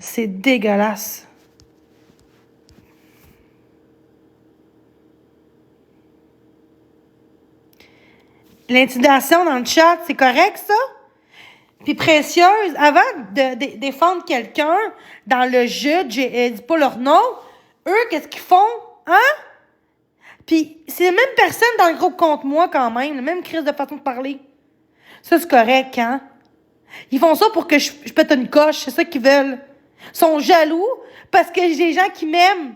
C'est dégueulasse. L'intimidation dans le chat, c'est correct, ça? Puis Précieuse, avant de défendre quelqu'un dans le jeu, dis pas leur nom, eux, qu'est-ce qu'ils font? Hein? Puis c'est les mêmes personnes dans le groupe contre moi quand même, la même crise de façon de parler. Ça, c'est correct, hein? Ils font ça pour que je pète une coche, c'est ça qu'ils veulent. Ils sont jaloux parce que j'ai des gens qui m'aiment.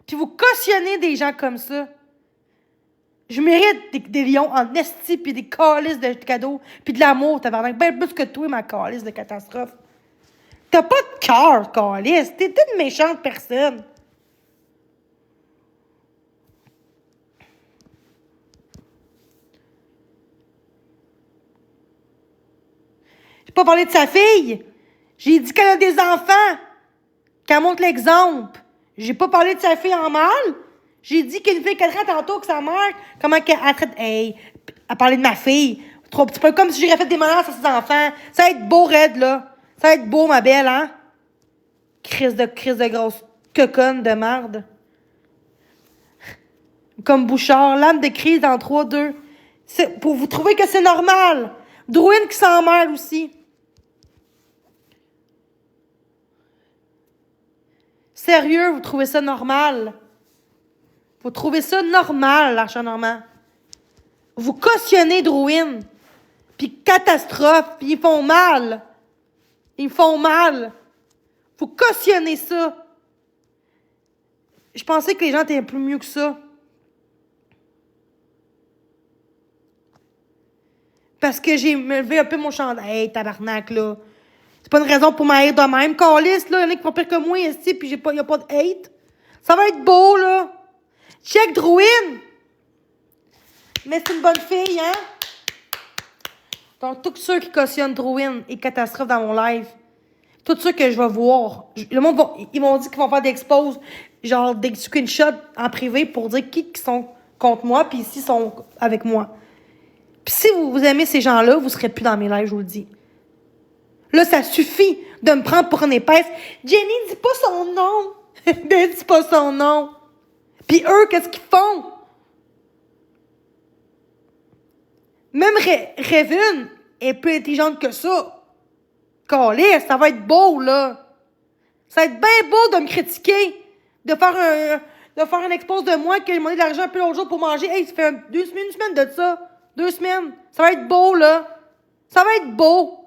Puis vous cautionnez des gens comme ça. Je mérite des lions en esti, puis des calices de cadeaux, puis de l'amour, tabarnak. Ben plus que toi, ma calice de catastrophe. T'as pas de cœur, calice. T'es une méchante personne. J'ai pas parlé de sa fille. J'ai dit qu'elle a des enfants. Qu'elle montre l'exemple. J'ai pas parlé de sa fille en mal. J'ai dit qu'une fille qu'elle traite tantôt que sa mère, comment qu'elle traite. Hey, elle parlait de ma fille. Trop petit peu comme si j'aurais fait des menaces à ses enfants. Ça va être beau, Red, là. Ça va être beau, ma belle, hein? Crise de grosse coconne de merde. Comme Bouchard, lame de crise dans 3-2. Pour vous trouver que c'est normal. Drouin qui s'en mêle aussi. Sérieux, vous trouvez ça normal? Vous trouvez ça normal, l'argent normand? Vous cautionnez Drouin. Puis catastrophe. Puis ils font mal. Ils font mal. Vous cautionnez ça. Je pensais que les gens étaient plus mieux que ça. Parce que j'ai levé un peu mon chandail. Hey, tabarnak, là. C'est pas une raison pour m'haïr de même. Calisse, là, il y en a qui font pire que moi ici, puis y a pas de hate. Ça va être beau, là. Check Drouin. Mais c'est une bonne fille, hein? Donc, tous ceux qui cautionnent Drouin et catastrophe dans mon live, tous ceux que je vais voir, le monde ils m'ont dit qu'ils vont faire des expos, genre des screenshots en privé pour dire qui sont contre moi, puis ici sont avec moi. Puis si vous aimez ces gens-là, vous serez plus dans mes lives, je vous le dis. Là, ça suffit de me prendre pour une épaisse. Jenny, dis pas son nom. Dis pas son nom. Puis eux, qu'est-ce qu'ils font? Même Raven est plus intelligente que ça. Calisse, ça va être beau, là. Ça va être bien beau de me critiquer. De faire un expose de moi que j'ai demandé de l'argent un peu l'autre jour pour manger. Hey, ça fait une semaine de ça. 2 semaines. Ça va être beau, là. Ça va être beau.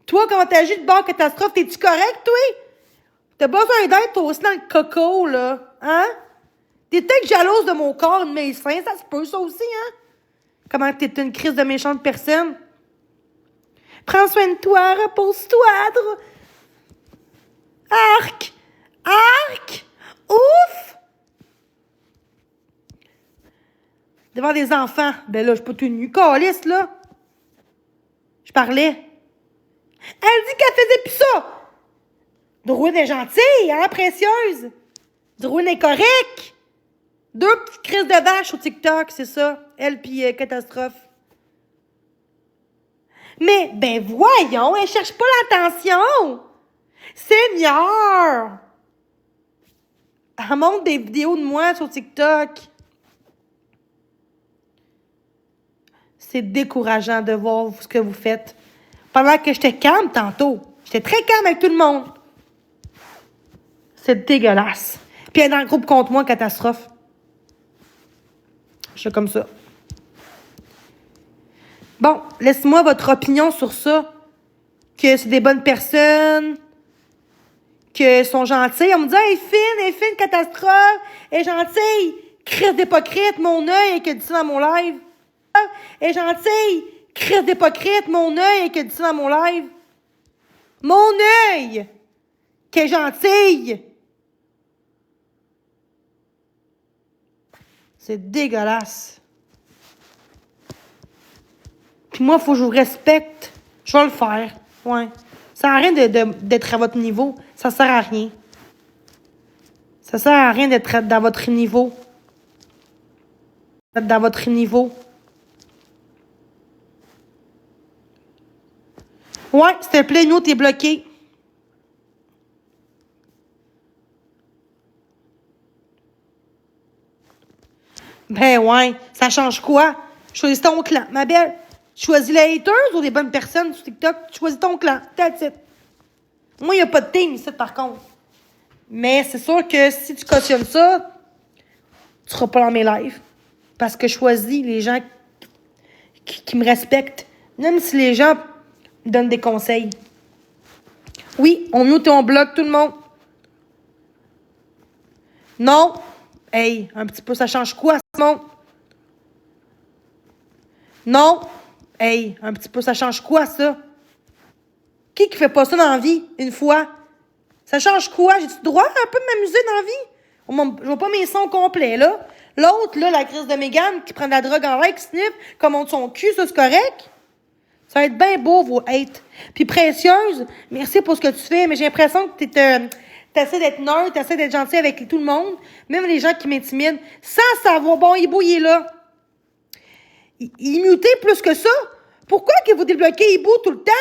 Toi, comment t'agis de bord catastrophe, t'es-tu correct, toi? T'as besoin d'aide, toi aussi, dans le coco, là. Hein? T'es peut-être jalouse de mon corps, de mes seins, ça se peut, ça aussi, hein? Comment t'es une crise de méchante personne? Prends soin de toi, repose-toi, Arc! Arc! Ouf! Devant des enfants. Ben là, je suis pas tout nu. Calisse, là. Je parlais. Elle dit qu'elle faisait plus ça. Drouin est gentille, hein, précieuse. Drouin est correct. 2 petites crises de vache sur TikTok, c'est ça. Elle pis catastrophe. Mais, ben voyons, elle cherche pas l'attention. Seigneur! Elle montre des vidéos de moi sur TikTok. C'est décourageant de voir ce que vous faites. Pendant que j'étais calme tantôt. J'étais très calme avec tout le monde. C'est dégueulasse. Puis elle est dans le groupe contre moi, catastrophe. Je suis comme ça. Bon, laissez-moi votre opinion sur ça. Que c'est des bonnes personnes. Que sont gentilles. On me dit, elle est fine, catastrophe. Elle est gentille. Crise d'hypocrite, mon œil, et que dit ça dans mon live. Elle est gentille. Crise d'hypocrite, mon œil, et que dit ça dans mon live. Mon œil! Qu'elle est gentille! C'est dégueulasse. Puis moi, il faut que je vous respecte. Je vais le faire. Ouais. Ça sert à rien d'être à votre niveau. Ça sert à rien. Ça sert à rien d'être dans votre niveau. Dans votre niveau. Ouais, s'il te plaît, nous, t'es bloqué. Ben ouais, ça change quoi? Choisis ton clan, ma belle. Choisis les haters ou les bonnes personnes sur TikTok. Choisis ton clan. That's it. Moi, il n'y a pas de team ici, par contre. Mais c'est sûr que si tu cautionnes ça, tu seras pas dans mes lives. Parce que je choisis les gens qui me respectent. Même si les gens me donnent des conseils. Oui, on mute et on bloque tout le monde. Non. Hey, un petit peu, ça change quoi, Simon? Non. Hey, un petit peu, ça change quoi, ça? Qui fait pas ça dans la vie, une fois? Ça change quoi? J'ai-tu le droit un peu de m'amuser dans la vie? Je vois pas mes sons complets, là. L'autre, là, la crise de Mégane, qui prend de la drogue en l'air, qui sniff, comme on son cul, ça, c'est correct? Ça va être bien beau, vos hates. Puis précieuse, merci pour ce que tu fais, mais j'ai l'impression que t'essaies d'être neutre, t'essaies d'être gentil avec tout le monde, même les gens qui m'intimident, sans savoir, bon, Hibou, il est là. Il est muté plus que ça. Pourquoi que vous débloquez Hibou tout le temps?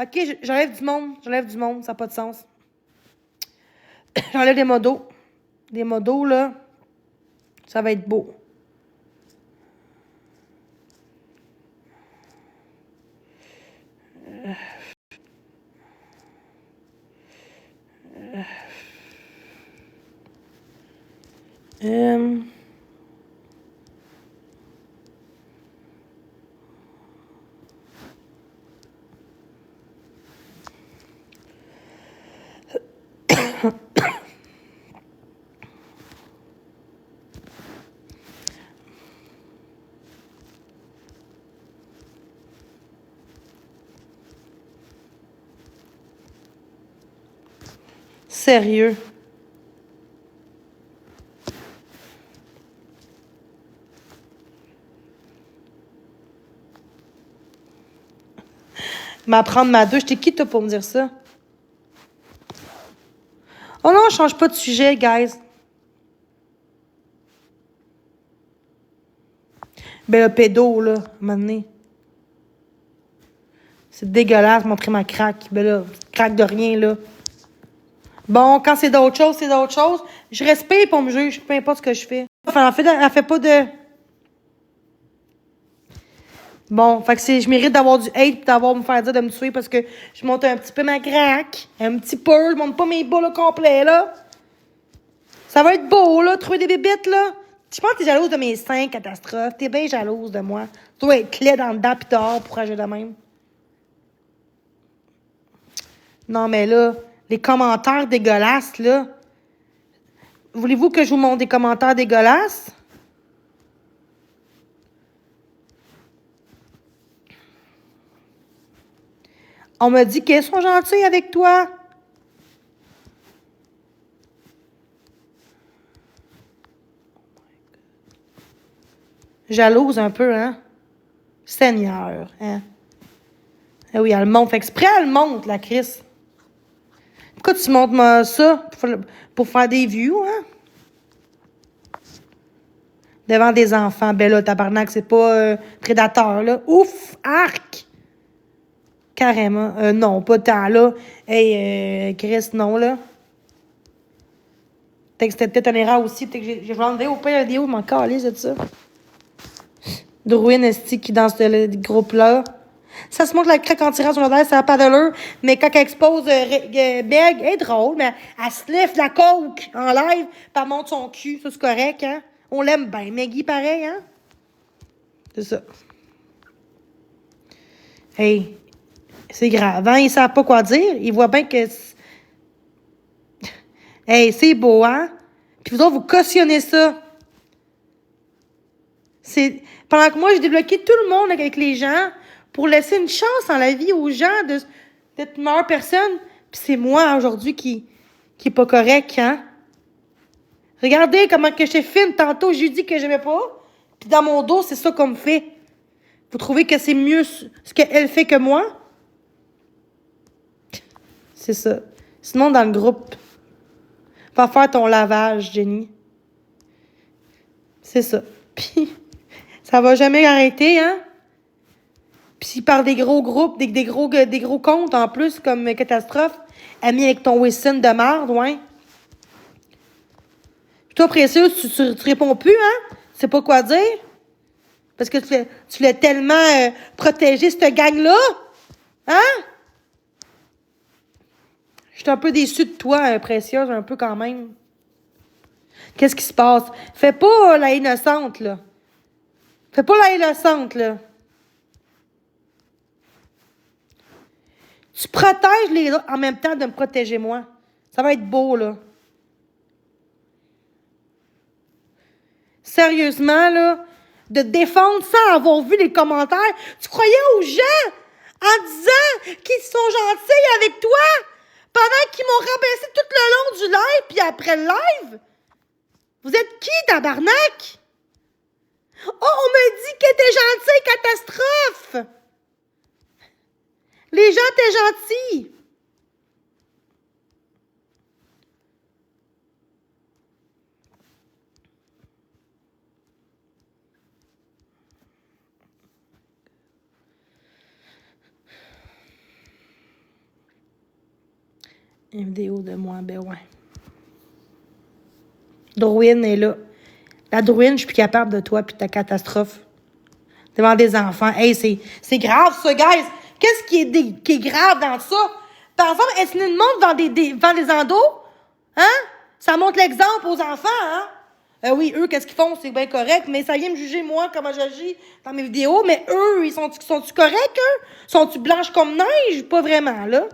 OK, j'enlève du monde, ça n'a pas de sens. J'enlève des modos. Des modos, là, ça va être beau. Sérieux. M'apprendre ma douche. T'es qui, toi, pour me dire ça? Oh non, je change pas de sujet, guys. Ben, le pédo, là, à un moment donné. C'est dégueulasse, montrer ma craque. Ben là, craque de rien, là. Bon, quand c'est d'autres choses, c'est d'autres choses. Je respecte pour me juger, peu importe ce que je fais. Enfin, en fait, elle fait pas de... Bon, fait que je mérite d'avoir du hate pis d'avoir me faire dire de me tuer parce que je monte un petit peu ma craque. Un petit peu, je monte pas mes boules au complet, là. Ça va être beau, là, trouver des bébites, là. Je pense que t'es jalouse de mes seins, catastrophes. T'es bien jalouse de moi. Tu dois être clé dans le dedans pis dehors pour agir de même. Non, mais là, les commentaires dégueulasses, là. Voulez-vous que je vous montre des commentaires dégueulasses? On m'a dit qu'elles sont gentilles avec toi. Jalouse un peu, hein? Seigneur, hein? Eh oui, elle monte. Fait exprès, elle monte, la Chris. Pourquoi tu montres moi ça? Pour faire des views, hein? Devant des enfants. Ben là, tabarnak, c'est pas prédateur, là. Ouf! Arc! Carrément. Non, pas tant, là. Hey, Chris, non, là. Peut-être que c'était peut-être une erreur aussi. Peut-être que j'ai enlevé au pire la vidéo, je m'en calisse de ça. Drouin Esti qui dans ce groupe-là. Ça se montre la craque en tirant sur l'odeur, ça n'a pas de l'heure. Mais quand elle expose Beg, elle est drôle, mais elle se lève de la coke en live, puis elle monte son cul. Ça, c'est correct, hein? On l'aime bien. Maggie, pareil, hein? C'est ça. Hey, c'est grave, hein? Ils savent pas quoi dire. Ils voient bien que... Hey, c'est beau, hein? Puis vous autres, vous cautionnez ça. C'est... Pendant que moi, j'ai débloqué tout le monde avec les gens pour laisser une chance dans la vie aux gens d'être une meilleure personne. Puis c'est moi, aujourd'hui, qui est pas correct, hein? Regardez comment que j'étais fine tantôt. J'ai dit que j'aimais pas. Puis dans mon dos, c'est ça qu'on me fait. Vous trouvez que c'est mieux ce qu'elle fait que moi? C'est ça. Sinon, dans le groupe, va faire ton lavage, Jenny. C'est ça. Puis, ça va jamais arrêter, hein? Puis par des gros groupes, des gros comptes en plus, comme Catastrophe, ami avec ton Wesson de marde, ouais. Puis toi, Précieuse, tu réponds plus, hein? Tu sais pas quoi dire? Parce que tu voulais tellement protéger cette gang-là? Hein? Je suis un peu déçue de toi, Précieuse, un peu quand même. Qu'est-ce qui se passe? Fais pas la innocente, là. Fais pas la innocente, là. Tu protèges les autres en même temps de me protéger moi. Ça va être beau, là. Sérieusement, là, de défendre sans avoir vu les commentaires. Tu croyais aux gens en disant qu'ils sont gentils avec toi pendant qu'ils m'ont rabaissé tout le long du live puis après le live? Vous êtes qui, tabarnak? Oh, on me dit qu'elle était gentille, Catastrophe! Les gens étaient gentils. Une vidéo de moi, ben ouais. Drouine est là. La Drouine, je suis plus capable de toi puis ta Catastrophe. Devant des enfants. Hey, c'est grave, ça, guys. Qu'est-ce qui est grave dans ça? Par exemple, est-ce une montre devant des endos? Hein? Ça montre l'exemple aux enfants, hein? Oui, eux, qu'est-ce qu'ils font? C'est bien correct, mais ça vient me juger, moi, comment j'agis dans mes vidéos. Mais eux, sont-tu corrects, eux? Sont-tu blanches comme neige? Pas vraiment, là.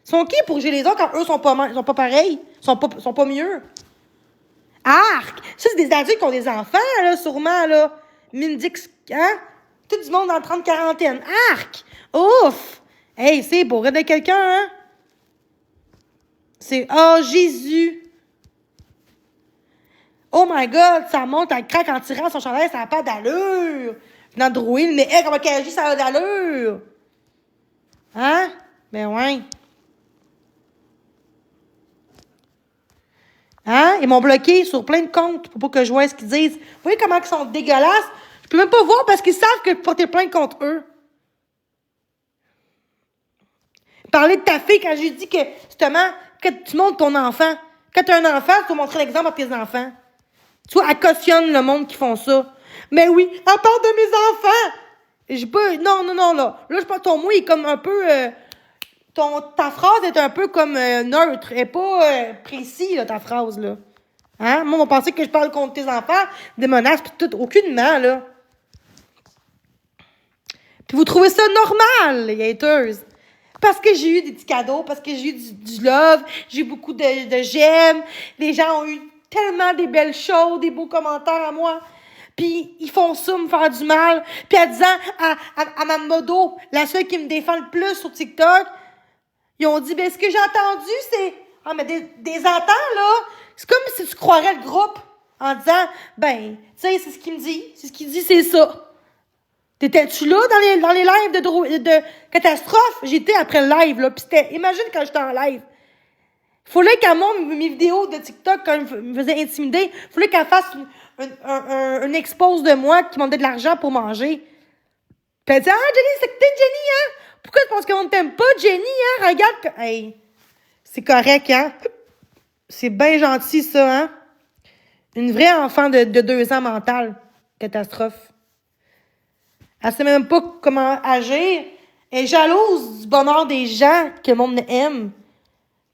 Ils sont qui pour juger les autres quand eux sont pas pareils? Sont pas mieux? Arc! Ça, c'est des adultes qui ont des enfants, là, sûrement, là. Mindix, hein? Tout du monde dans 30-40. Arc! Ouf! Hey, c'est pour aider quelqu'un, hein? C'est... Oh, Jésus! Oh my God! Ça monte, elle craque en tirant son chandail, ça n'a pas d'allure! Dans Drouille, mais elle, comment qu'elle agit, ça a d'allure! Hein? Ben ouais. Hein? Ils m'ont bloqué sur plein de comptes pour pas que je vois ce qu'ils disent. Vous voyez comment ils sont dégueulasses? Je peux même pas voir parce qu'ils savent que je porter plainte contre eux. Parler de ta fille quand j'ai dit que, justement, que tu montres ton enfant. Quand tu as un enfant, tu dois montrer l'exemple à tes enfants. Tu vois, elle cautionne le monde qui font ça. Mais oui, elle parle de mes enfants! J'ai pas... Non, là. Là, je pense que ton mot est comme un peu... ta phrase est un peu comme neutre. Elle est pas précis, là, ta phrase, là. Hein? Moi, on pensait que je parle contre tes enfants, des menaces, pis tout. Aucunement, là. Puis vous trouvez ça normal, les haters. Parce que j'ai eu des petits cadeaux, parce que j'ai eu du love, j'ai eu beaucoup de j'aime. Les gens ont eu tellement des belles choses, des beaux commentaires à moi. Puis ils font ça, me faire du mal. Puis en disant à ma modo, la seule qui me défend le plus sur TikTok, ils ont dit, ben ce que j'ai entendu, c'est... Ah, mais des entends, là, c'est comme si tu croirais le groupe en disant, ben, tu sais, c'est ce qu'il me dit. C'est ce qu'il dit, c'est ça. T'étais-tu là dans les lives de Catastrophe? J'étais après le live, là. Puis c'était... Imagine quand j'étais en live. Fallait qu'elle montre mes vidéos de TikTok quand elle me faisait intimider. Fallait qu'elle fasse une expose de moi qui demandait de l'argent pour manger. Puis elle dit, ah, Jenny, c'est que t'es Jenny, hein? Pourquoi tu penses qu'on ne t'aime pas, Jenny, hein? Regarde que... Hey, c'est correct, hein? C'est bien gentil, ça, hein? Une vraie enfant de 2 ans mentale. Catastrophe. Elle sait même pas comment agir. Elle est jalouse du bonheur des gens que le monde aime.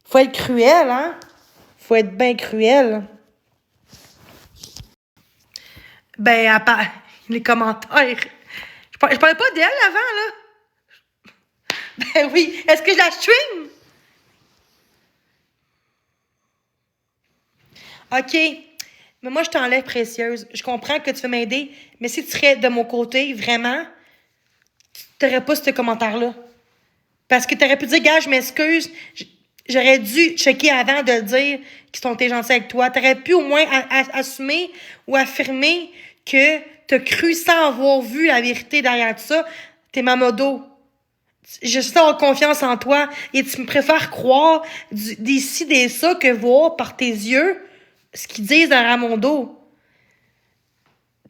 Faut être cruel, hein? Faut être bien cruel. Ben, à part les commentaires. Je parlais pas d'elle avant, là. Ben oui. Est-ce que je la stream? OK. Mais moi, je t'enlève précieuse. Je comprends que tu veux m'aider, mais si tu serais de mon côté, vraiment, tu n'aurais pas ce commentaire-là. Parce que tu aurais pu dire, gars, je m'excuse, j'aurais dû checker avant de dire qu'ils sont gentils avec toi. Tu aurais pu au moins assumer ou affirmer que tu as cru sans avoir vu la vérité derrière tout ça. T'es ma modo. Je sais avoir confiance en toi et tu me préfères croire des ci, des ça que voir par tes yeux ce qu'ils disent derrière mon dos.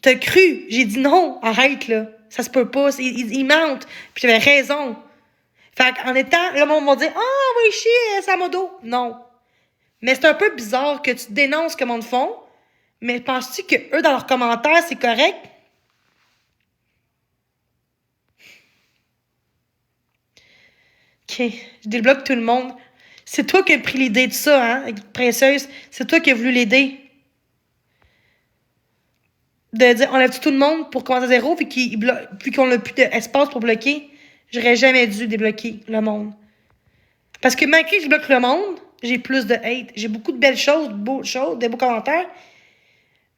T'as cru. J'ai dit non. Arrête, là. Ça se peut pas. Ils mentent. Puis j'avais raison. Fait qu'en étant... Le monde m'a dit « Ah, oui, chier, ça m'a dos. » Non. Mais c'est un peu bizarre que tu dénonces ce que le monde font, mais penses-tu que eux dans leurs commentaires, c'est correct? OK. Je débloque tout le monde. C'est toi qui as pris l'idée de ça, hein, précieuse. C'est toi qui as voulu l'aider. De dire, on lève tout le monde pour commencer à zéro, puis qu'on n'a plus d'espace pour bloquer. J'aurais jamais dû débloquer le monde. Parce que malgré que je bloque le monde, j'ai plus de hate. J'ai beaucoup de belles choses, des beaux commentaires.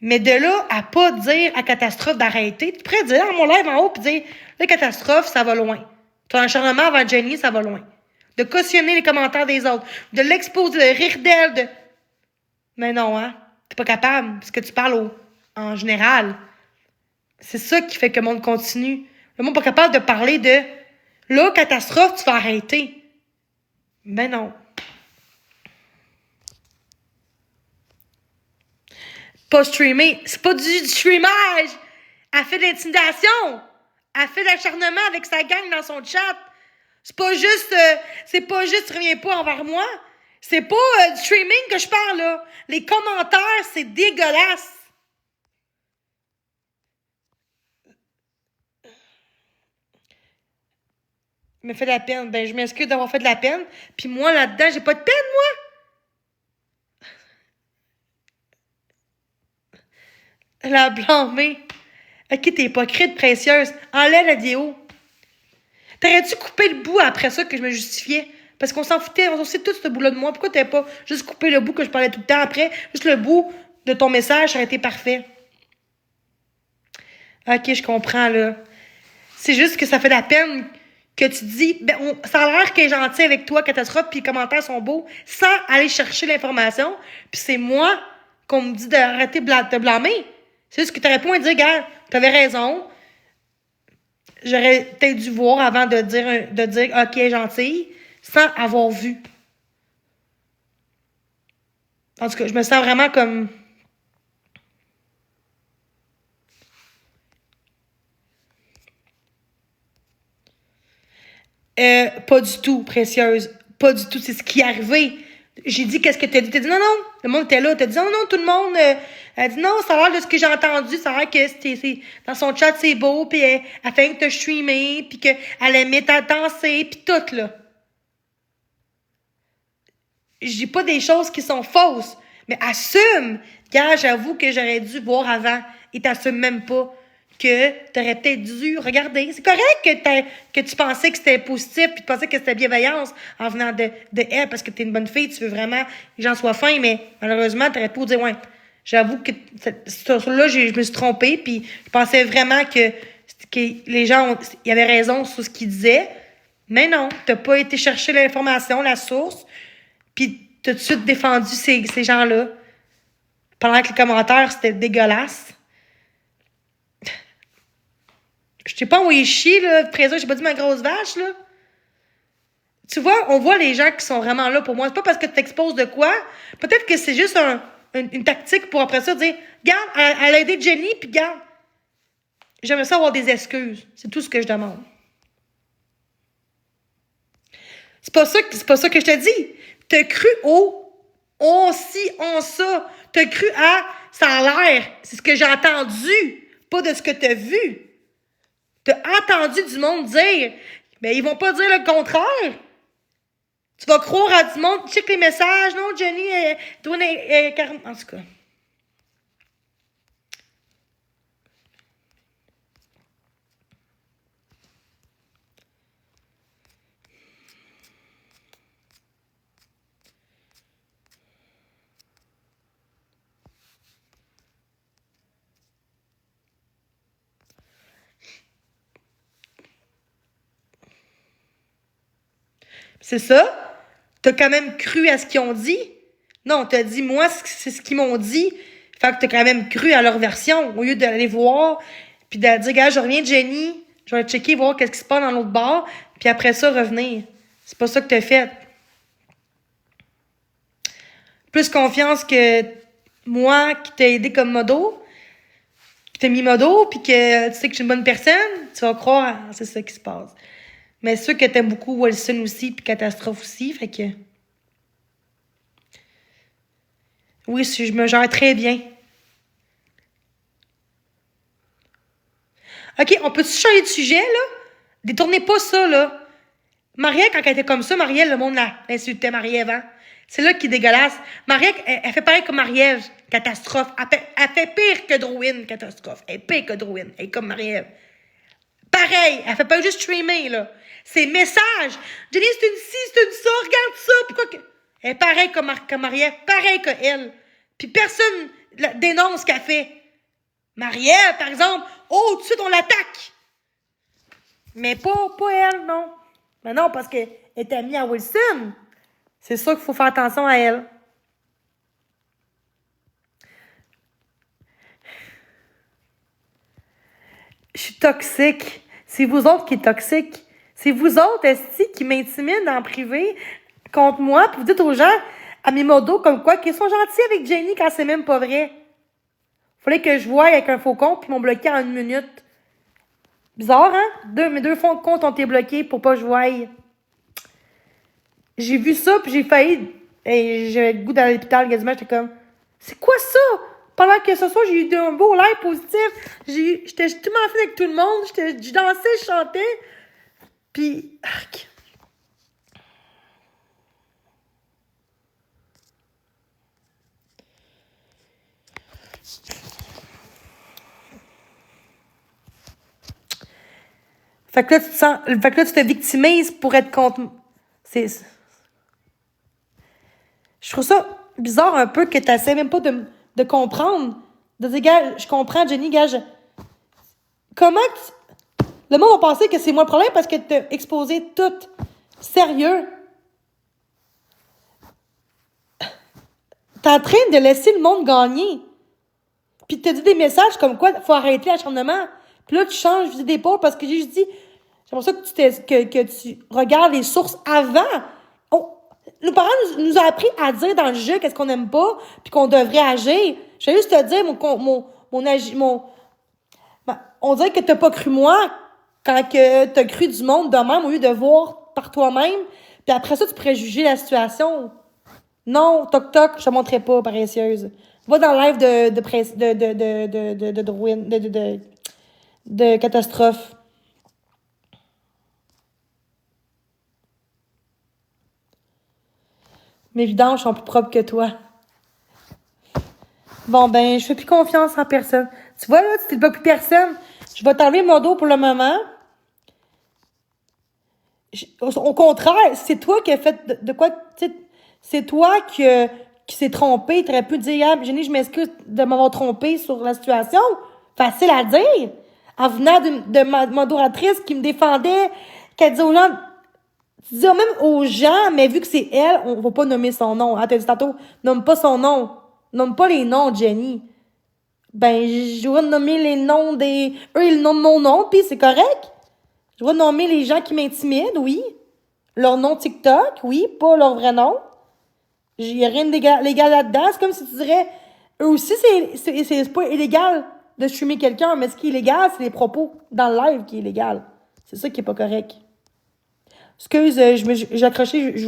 Mais de là à pas dire à Catastrophe d'arrêter, tu pourrais dire mon live en haut, puis dire, la Catastrophe, ça va loin. Ton acharnement avant Jenny, ça va loin. De cautionner les commentaires des autres, de l'exposer, de rire d'elle, de... Mais non, hein? T'es pas capable, parce que tu parles en général. C'est ça qui fait que le monde continue. Le monde n'est pas capable de parler de là, Catastrophe, tu vas arrêter. Mais non. Pas streamer. C'est pas du streamage. Elle fait de l'intimidation. Elle fait de l'acharnement avec sa gang dans son chat. C'est pas juste, tu reviens pas envers moi. C'est pas du streaming que je parle, là. Les commentaires, c'est dégueulasse. Il me fait de la peine. Ben, je m'excuse d'avoir fait de la peine. Puis moi, là-dedans, j'ai pas de peine, moi. La blâmer. Ok, t'es hypocrite, précieuse. Enlève la vidéo. T'aurais-tu coupé le bout après ça que je me justifiais? Parce qu'on s'en foutait, on sait tout ce bout-là de moi. Pourquoi t'avais pas juste coupé le bout que je parlais tout le temps après? Juste le bout de ton message, ça aurait été parfait. Ok, je comprends, là. C'est juste que ça fait de la peine que tu dis, ça a l'air qu'elle est gentille avec toi, Catastrophe, puis les commentaires sont beaux, sans aller chercher l'information. Puis c'est moi qu'on me dit d'arrêter de te blâmer. C'est juste que t'aurais pas à dire, gars, t'avais raison. J'aurais peut-être dû voir avant de dire OK, gentille, sans avoir vu. En tout cas, je me sens vraiment comme... Pas du tout, précieuse. Pas du tout. C'est ce qui est arrivé. J'ai dit, qu'est-ce que t'as dit? T'as dit, non, non. Le monde était là. T'as dit, non, non, tout le monde. Elle a dit, non, ça a l'air de ce que j'ai entendu. Ça a l'air que dans son chat, c'est beau. Puis elle fait que t'as streamé. Puis qu'elle aimait danser. Puis tout, là. Je dis pas des choses qui sont fausses. Mais assume. Car j'avoue que j'aurais dû voir avant. Et t'assumes même pas que t'aurais peut-être dû regarder. C'est correct que tu pensais que c'était positif puis tu pensais que c'était bienveillance en venant de elle parce que t'es une bonne fille, tu veux vraiment que les gens soient fins, mais malheureusement, t'aurais pas dire, ouais, j'avoue que là, je me suis trompée puis je pensais vraiment que les gens, ils avaient raison sur ce qu'ils disaient, mais non, t'as pas été chercher l'information, la source, puis t'as tout de suite défendu ces gens-là pendant que les commentaires, c'était dégueulasse. Je t'ai pas envoyé chier, là, présent, j'ai pas dit ma grosse vache, là. Tu vois, on voit les gens qui sont vraiment là pour moi. C'est pas parce que tu t'exposes de quoi. Peut-être que c'est juste une tactique pour après ça dire, garde, elle a aidé Jenny, puis garde. J'aimerais ça avoir des excuses. C'est tout ce que je demande. C'est pas ça que je te dis. T'as cru au on ci, on ça. T'as cru à ça a l'air. C'est ce que j'ai entendu, pas de ce que t'as vu. T'as entendu du monde dire, mais ils vont pas dire le contraire. Tu vas croire à du monde, check les messages, non, Jenny, en tout cas. C'est ça? T'as quand même cru à ce qu'ils ont dit? Non, t'as dit, moi, c'est ce qu'ils m'ont dit. Fait que t'as quand même cru à leur version, au lieu d'aller voir, puis de dire, gars, je reviens de Jenny, je vais checker, voir qu'est-ce qui se passe dans l'autre bar, puis après ça, revenir. C'est pas ça que t'as fait. Plus confiance que moi qui t'ai aidé comme modo, puis t'as mis modo, puis que tu sais que je suis une bonne personne, tu vas croire, c'est ça qui se passe. Mais c'est sûr que t'aimes beaucoup Wilson aussi, puis Catastrophe aussi, fait que... Oui, je me gère très bien. OK, on peut-tu changer de sujet, là? Détournez pas ça, là. Marielle, quand elle était comme ça, Marielle, le monde l'insultait, Marie-Ève, hein? C'est là qui est dégueulasse. Marielle, elle fait pareil comme Marie-Ève, Catastrophe. Elle fait pire que Drouin, Catastrophe. Elle est pire que Drouin. Elle est comme Marie-Ève. Pareil, elle fait pas juste streamer, là. C'est message. Jenny, c'est une ci, c'est une ça, regarde ça. Pourquoi que... Elle est pareille comme Marie-Ève, pareil que elle. Puis personne dénonce ce qu'elle fait. Marie-Ève, par exemple, oh, tout de suite, on l'attaque. Mais pas elle, non. Mais non, parce qu'elle est amie à Wilson. C'est sûr qu'il faut faire attention à elle. Je suis toxique. C'est vous autres qui êtes toxiques. C'est vous autres, esti, qui m'intimident en privé contre moi. Puis vous dites aux gens, à mes modos, comme quoi, qu'ils sont gentils avec Jenny quand c'est même pas vrai. Fallait que je voie avec un faux compte, puis ils m'ont bloqué en 1 minute. Bizarre, hein? Mes deux fonds de compte ont été bloqués pour pas que je voie. J'ai vu ça, puis j'ai failli... Et j'avais le goût d'aller à l'hôpital, quasiment. J'étais comme, c'est quoi ça? Pendant que ce soir, j'ai eu un beau live positif. J'étais tout m'enflée avec tout le monde. Je dansais, je chantais. Puis... Arc. Fait que là, tu te victimises pour être contre... Je trouve ça bizarre un peu que tu n'essaies même pas de comprendre. De dire, gars, je comprends, Jenny, gars, comment le monde va penser que c'est moi le problème parce que tu as exposé tout. Sérieux. T'es en train de laisser le monde gagner. Puis tu as dit des messages comme quoi, faut arrêter l'acharnement. Puis là, tu changes d'idée d'épaule parce que j'ai juste dit, c'est pour ça que tu regardes les sources avant. Nos parents nous ont appris à dire dans le jeu qu'est-ce qu'on n'aime pas, puis qu'on devrait agir. Je vais juste te dire, on dirait que t'as pas cru moi quand que t'as cru du monde de même au lieu de voir par toi-même, puis après ça, tu pourrais juger la situation. Non, toc, je te montrerai pas, paresseuse. Va dans le live de Catastrophe. Mes vidanges sont plus propres que toi. Bon, ben, je fais plus confiance en personne. Tu vois, là, tu ne pas plus personne. Je vais t'enlever mon dos pour le moment. Au contraire, c'est toi qui as fait de quoi... C'est toi qui s'est trompé. Tu aurais pu dire, ah, Jenny, je m'excuse de m'avoir trompé sur la situation. Facile à dire. En venant de ma modératrice qui me défendait, qui disait aux gens... Tu dis même aux gens, mais vu que c'est elle, on va pas nommer son nom. Ah, t'as dit tantôt, nomme pas son nom. Nomme pas les noms, Jenny. Ben, je dois nommer les noms des... Eux, ils nomment mon nom, puis c'est correct. Je dois nommer les gens qui m'intimident, oui. Leur nom TikTok, oui, pas leur vrai nom. Il y a rien de légal là-dedans. C'est comme si tu dirais... Eux aussi, c'est pas illégal de streamer quelqu'un, mais ce qui est illégal, c'est les propos dans le live qui est illégal. C'est ça qui est pas correct. Excuse, j'ai accroché, je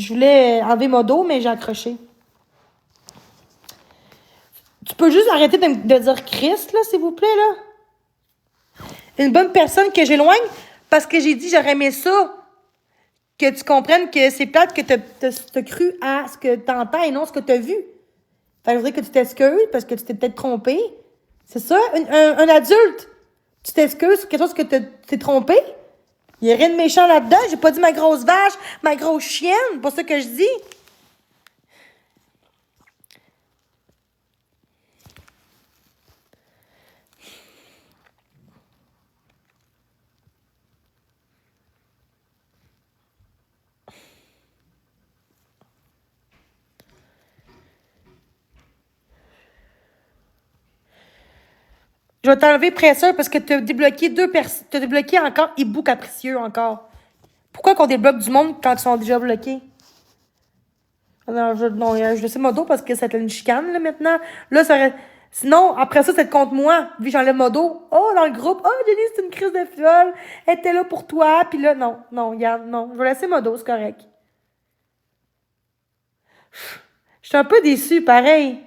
voulais enlever mon dos, mais j'ai accroché. Tu peux juste arrêter de dire Christ, là, s'il vous plaît, là? Une bonne personne que j'éloigne, parce que j'ai dit, j'aurais aimé ça, que tu comprennes que c'est plate que t'as cru à ce que t'entends et non ce que t'as vu. Fait que je voudrais que tu t'excuses, parce que tu t'es peut-être trompé. C'est ça? Un adulte, tu t'excuses sur quelque chose que t'es trompé? Il n'y a rien de méchant là-dedans. J'ai pas dit ma grosse vache, ma grosse chienne. C'est pas ça que je dis. Je vais t'enlever presseur parce que tu as débloqué tu as débloqué encore Hibou Capricieux encore. Pourquoi qu'on débloque du monde quand ils sont déjà bloqués? Non, je laisse mon dos parce que c'était une chicane, là, maintenant. Là, ça aurait... Sinon, après ça, c'est contre moi. Puis j'enlève mon dos. Oh, dans le groupe. Oh, Jenny, c'est une crise de fiole. Elle était là pour toi. Puis là, non, non, regarde, non. Je vais laisser mon dos, c'est correct. Je suis un peu déçue, pareil.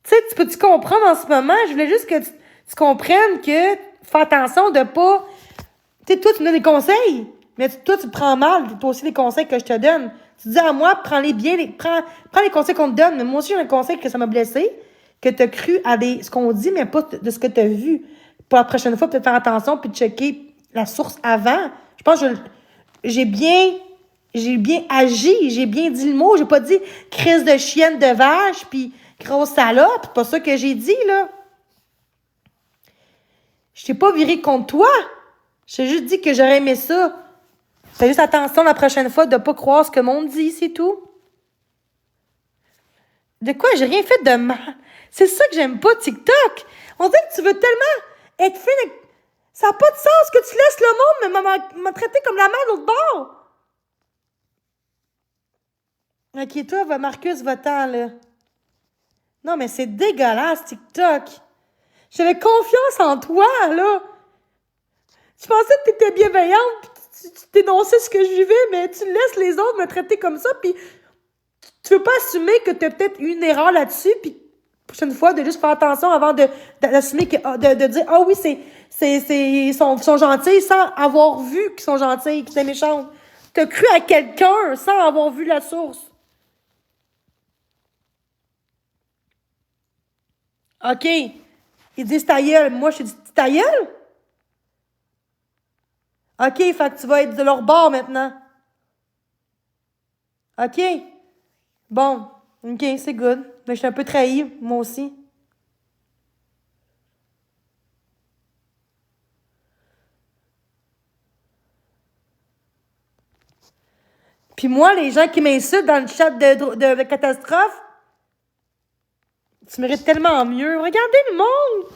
Tu sais, tu peux-tu comprendre en ce moment? Je voulais juste que tu comprennes que fais attention de pas... Tu sais, toi, tu me donnes des conseils, mais toi, tu prends mal, toi aussi, les conseils que je te donne. Tu dis à moi, prends-les bien, prends les conseils qu'on te donne. Mais moi aussi, j'ai un conseil que ça m'a blessé, que tu as cru à ce qu'on dit, mais pas de ce que tu as vu. Pour la prochaine fois, peut-être faire attention puis checker la source avant. Je pense que j'ai bien agi, j'ai bien dit le mot. J'ai pas dit crise de chienne de vache puis grosse salope. C'est pas ça que j'ai dit, là. Je t'ai pas viré contre toi. Je t'ai juste dit que j'aurais aimé ça. Fais juste attention la prochaine fois de pas croire ce que le monde dit, c'est tout. De quoi? J'ai rien fait de mal. C'est ça que j'aime pas, TikTok. On dirait que tu veux tellement être fine avec... Ça n'a pas de sens que tu laisses le monde me traiter comme la mère de l'autre bord. Ok, toi, Marcus, va-t'en, là. Non, mais c'est dégueulasse, TikTok. J'avais confiance en toi, là. Je pensais que t'étais bienveillante, pis tu dénonçais ce que je vivais, mais tu laisses les autres me traiter comme ça, puis tu veux pas assumer que t'as peut-être eu une erreur là-dessus, puis prochaine fois, de juste faire attention avant d'assumer que, de dire, ah oui, ils sont gentils sans avoir vu qu'ils sont gentils, qu'ils sont méchants. T'as cru à quelqu'un sans avoir vu la source. OK. Ils disent ta gueule. Moi, je te dis ta gueule? OK, fait que tu vas être de leur bord maintenant. OK. Bon. OK, c'est good. Mais je suis un peu trahie, moi aussi. Puis moi, les gens qui m'insultent dans le chat de catastrophe, tu mérites tellement mieux. Regardez le monde!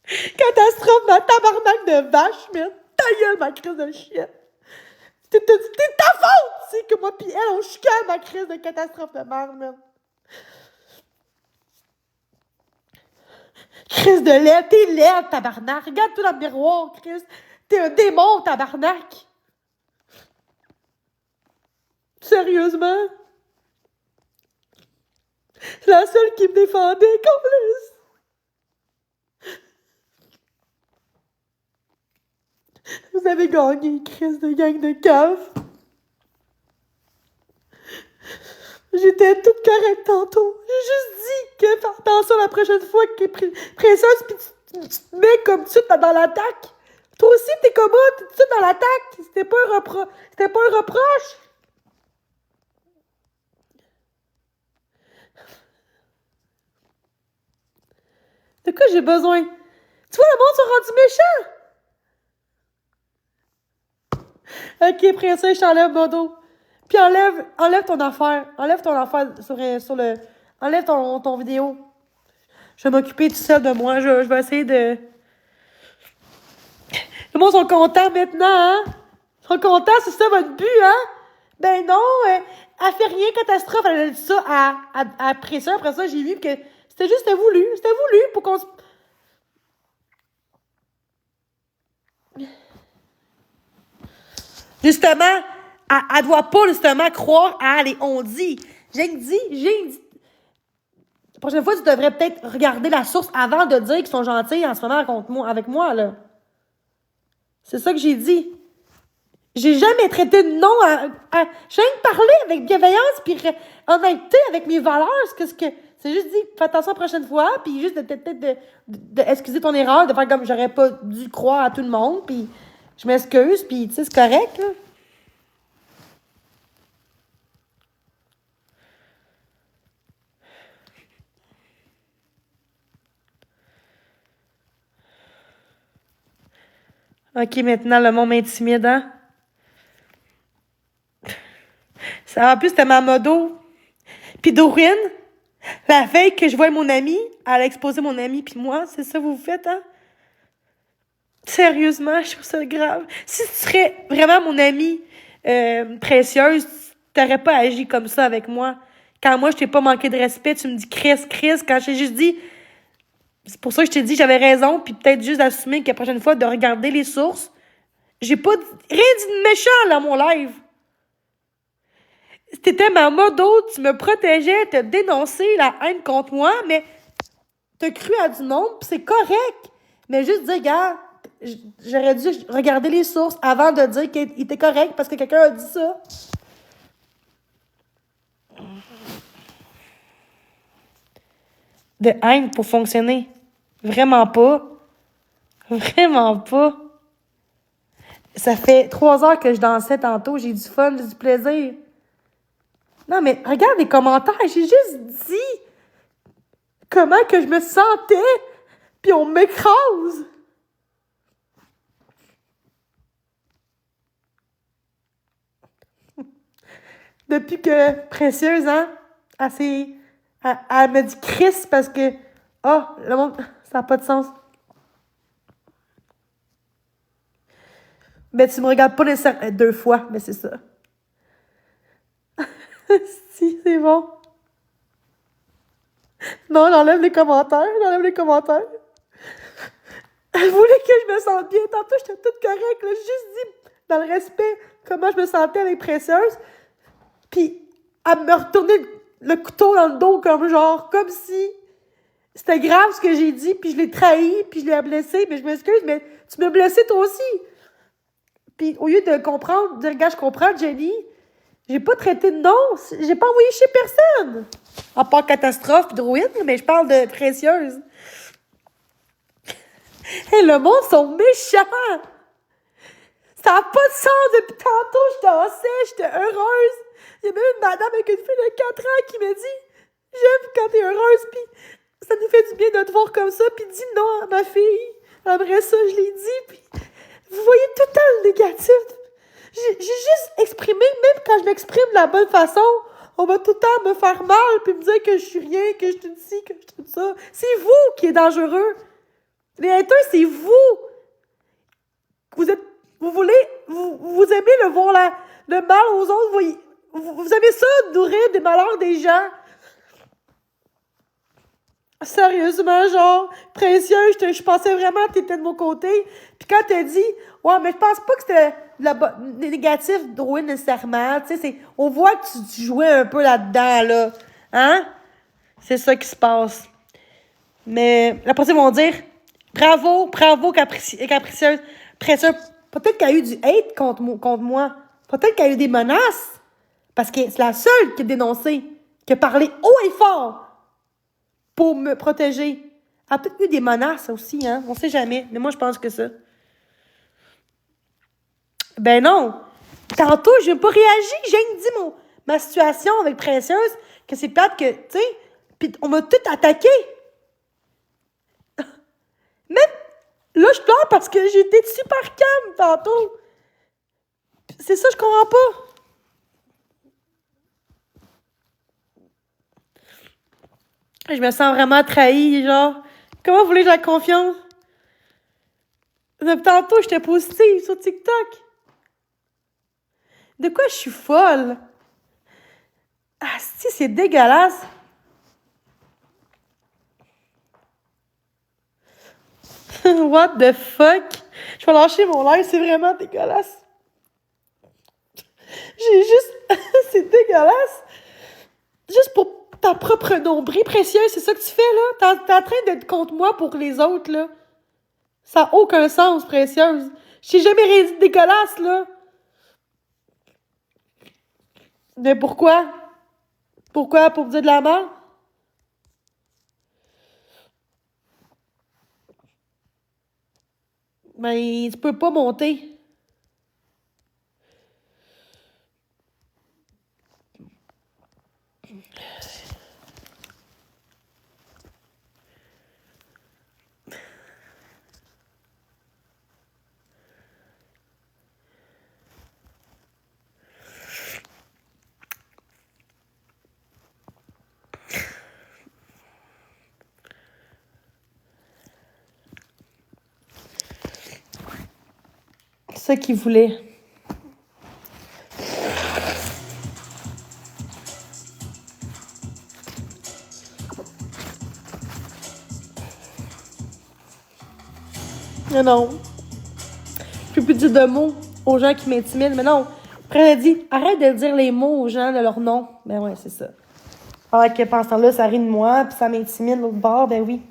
Catastrophe, ma tabarnak de vache, man. Ta gueule, ma crise de chien. C'est ta faute, c'est que moi pis elle, on chicane ma crise de catastrophe de merde, man. Crise de lait, t'es laide, tabarnak. Regarde-toi dans le miroir, Chris. T'es un démon, tabarnak. Sérieusement? C'est la seule qui me défendait, comme plus. Vous avez gagné, Chris de gang de cave. J'étais toute correcte tantôt. J'ai juste dit que fais attention la prochaine fois que t'es presseuse pis tu te mets comme tout dans l'attaque. Toi aussi, t'es comme moi, t'es tout de suite dans l'attaque. C'était pas un reproche. De quoi j'ai besoin? Tu vois, le monde sont rendus méchants. Ok, princesse, je t'enlève mon dos. Puis enlève ton affaire. Enlève ton affaire sur le... Enlève ton vidéo. Je vais m'occuper tout seul de moi. Je vais essayer de... Le monde sont contents maintenant, hein? Ils sont contents, c'est ça votre but, hein? Ben non, elle fait rien, catastrophe. Elle a dit ça à Pression. Après ça, j'ai vu que c'était juste voulu. C'était voulu pour qu'on se... Justement, elle doit pas, justement, croire à les on-dit. J'ai dit. La prochaine fois, tu devrais peut-être regarder la source avant de dire qu'ils sont gentils en ce moment avec moi, là. C'est ça que j'ai dit. J'ai jamais traité de non j'ai rien parlé avec bienveillance puis honnêteté avec mes valeurs. C'est juste dit, fais attention la prochaine fois, puis juste peut-être de excuser ton erreur, de faire comme j'aurais pas dû croire à tout le monde, puis je m'excuse, puis tu sais, c'est correct, là. OK, maintenant, le monde m'intimide, hein? Ça, en plus, c'était ma modo. Puis Dorine, la veille que je vois mon ami, elle a exposé mon ami puis moi, c'est ça que vous faites, hein? Sérieusement, je trouve ça grave. Si tu serais vraiment mon amie précieuse, t'aurais pas agi comme ça avec moi. Quand moi, je t'ai pas manqué de respect, tu me dis Chris, Chris. Quand j'ai juste dit... C'est pour ça que je t'ai dit j'avais raison, puis peut-être juste d'assumer que la prochaine fois, de regarder les sources. J'ai pas rien dit de méchant, là, mon live. T'étais ma modo, tu me protégeais, t'as dénoncé la haine contre moi, mais t'as cru à du monde, pis c'est correct. Mais juste dire, gars, j'aurais dû regarder les sources avant de dire qu'il était correct parce que quelqu'un a dit ça. De haine pour fonctionner. Vraiment pas. Vraiment pas. Ça fait 3 heures que je dansais tantôt, j'ai du fun, j'ai du plaisir. Non, mais regarde les commentaires, j'ai juste dit comment que je me sentais, puis on m'écrase. Depuis que Précieuse, hein, elle me dit Chris parce que, le monde, ça n'a pas de sens. Ben, tu me regardes pas nécessairement 2 fois, mais c'est ça. Si, c'est bon. Non, j'enlève les commentaires. Elle voulait que je me sente bien. Tantôt, j'étais toute correcte. Là. J'ai juste dit, dans le respect, comment je me sentais avec Précieuse. Puis, elle me retournait le couteau dans le dos, comme si c'était grave ce que j'ai dit, puis je l'ai trahi, puis je l'ai blessé. Mais je m'excuse, mais tu m'as blessé toi aussi. Puis, au lieu de comprendre, de dire, regarde, je comprends, Jenny, j'ai pas traité de non, j'ai pas envoyé chez personne. À part catastrophe pis druide, mais je parle de Précieuse. Hey, le monde sont méchants! Ça n'a pas de sens depuis tantôt, je dansais, j'étais heureuse. Il y a même une madame avec une fille de 4 ans qui m'a dit « J'aime quand t'es heureuse, pis ça nous fait du bien de te voir comme ça, pis dis non à ma fille. » Après ça, je l'ai dit, pis vous voyez tout le temps le négatif. J'ai juste exprimé, même quand je m'exprime de la bonne façon, on va tout le temps me faire mal, puis me dire que je suis rien, que je suis une ci, que je suis une ça. C'est vous qui êtes dangereux. Les haters, c'est vous. Vous aimez le voir le mal aux autres, vous aimez ça, nourrir des malheurs des gens. Sérieusement, genre, Précieuse, je pensais vraiment que t'étais de mon côté. Puis quand t'as dit, ouais, mais je pense pas que c'était négatif, drôle nécessairement. Tu sais, on voit que tu jouais un peu là-dedans, là. Hein? C'est ça qui se passe. Mais après, ils vont dire, bravo, Capricieuse. Précieuse, peut-être qu'il y a eu du hate contre moi. Peut-être qu'il y a eu des menaces. Parce que c'est la seule qui a dénoncé, qui a parlé haut et fort pour me protéger. Elle a peut-être eu des menaces aussi, hein? On sait jamais. Mais moi, je pense que ça. Ben non. Tantôt, j'ai pas réagi. J'ai dit ma situation avec Précieuse, que c'est plate que, tu sais, puis on m'a tout attaqué. Même là, je pleure parce que j'étais super calme tantôt. C'est ça, je comprends pas. Je me sens vraiment trahie, genre. Comment voulez-vous la confiance? Depuis tantôt, j'étais positive sur TikTok. De quoi je suis folle? Ah, si, c'est dégueulasse. What the fuck? Je vais lâcher mon live, c'est vraiment dégueulasse. J'ai juste... c'est dégueulasse. Juste pour ta propre nombril Précieuse, c'est ça que tu fais, là? T'es en train d'être contre moi pour les autres, là. Ça n'a aucun sens, Précieuse. J'ai jamais rien dit de dégueulasse, là. Mais pourquoi? Pourquoi? Pour me dire de la merde? Ben, tu peux pas monter. C'est ça qu'il voulait. Mais non. Je peux plus dire de mots aux gens qui m'intimident. Mais non. Après, elle a dit, arrête de dire les mots aux gens de leur nom. Ben ouais, c'est ça. Alors que pendant ce temps-là, ça rit de moi, puis ça m'intimide l'autre bord, ben oui.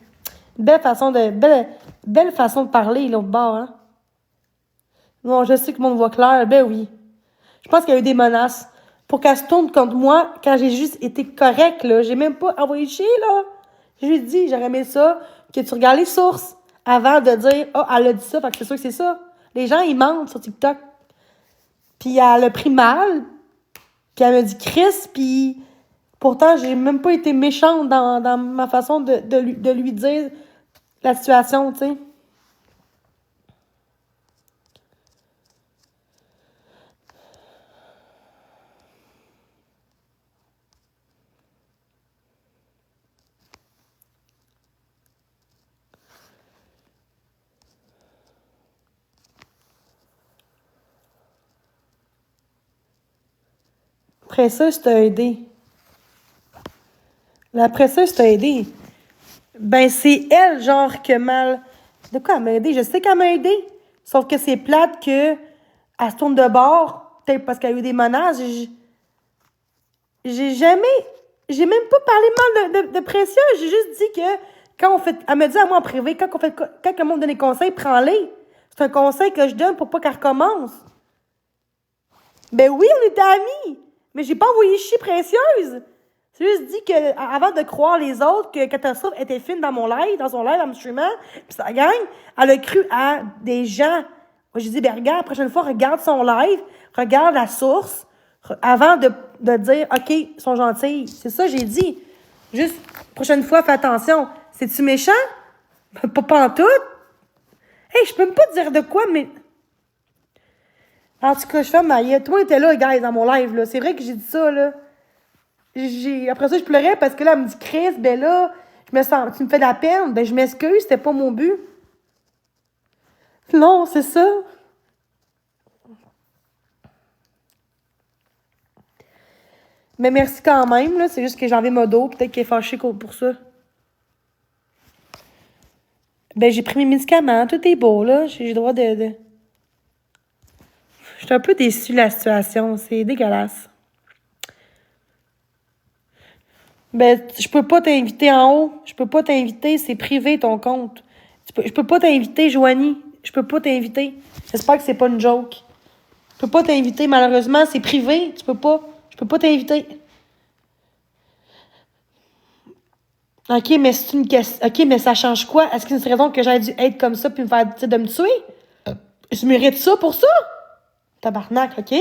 Belle façon de parler, l'autre bord, hein. Non, je sais que mon voix claire, ben oui. Je pense qu'il y a eu des menaces pour qu'elle se tourne contre moi quand j'ai juste été correcte, là. J'ai même pas envoyé chier, là. J'ai juste dit, j'aurais aimé ça, que tu regardes les sources avant de dire, oh, elle a dit ça, fait que c'est sûr que c'est ça. Les gens, ils mentent sur TikTok. Puis elle a pris mal, puis elle m'a dit Chris, puis pourtant, j'ai même pas été méchante dans ma façon de lui dire la situation, tu sais. Après ça, je t'ai aidé. Après ça, je t'ai aidé. Ben, c'est elle, genre, que mal. De quoi elle m'a aidé? Je sais qu'elle m'a aidé. Sauf que c'est plate que elle se tourne de bord, peut-être parce qu'elle a eu des menaces. J'ai jamais. J'ai même pas parlé mal de Précieux. J'ai juste dit que quand on fait. Elle me dit à moi en privé, quand le monde donne des conseils, prends-les. C'est un conseil que je donne pour pas qu'elle recommence. Ben oui, on était amis. Mais j'ai pas envoyé chier Précieuse. C'est juste dit que, avant de croire les autres que Catastrophe était fine dans son live, en me streamant, pis sa gang, elle a cru à des gens. Moi, j'ai dit, ben regarde, la prochaine fois, regarde son live, regarde la source, avant de dire, OK, ils sont gentils. C'est ça, j'ai dit. Juste, prochaine fois, fais attention. C'est-tu méchant? Pas pantoute. Hey, je peux même pas te dire de quoi, mais... En tout cas, je fais ma gueule. Tout le monde était là, guys, dans mon live, là. C'est vrai que j'ai dit ça, là. Après ça, je pleurais parce que là, elle me dit, Chris, ben là, tu me fais de la peine. Ben, je m'excuse, c'était pas mon but. Non, c'est ça. Mais merci quand même, là. C'est juste que j'ai envie mon dos. Peut-être qu'elle est fâchée pour ça. Ben, j'ai pris mes médicaments. Tout est beau, là. J'ai le droit de... Je suis un peu déçue de la situation. C'est dégueulasse. Ben, je peux pas t'inviter en haut. Je peux pas t'inviter. C'est privé, ton compte. Je peux pas t'inviter, Joanie. Je peux pas t'inviter. J'espère que c'est pas une joke. Je peux pas t'inviter, malheureusement. C'est privé. Tu peux pas. Je peux pas t'inviter. OK, mais c'est une question. OK, mais ça change quoi? Est-ce qu'il y a une raison que j'aurais dû être comme ça puis me faire de me tuer? Je mérite ça pour ça? Tabarnak, OK?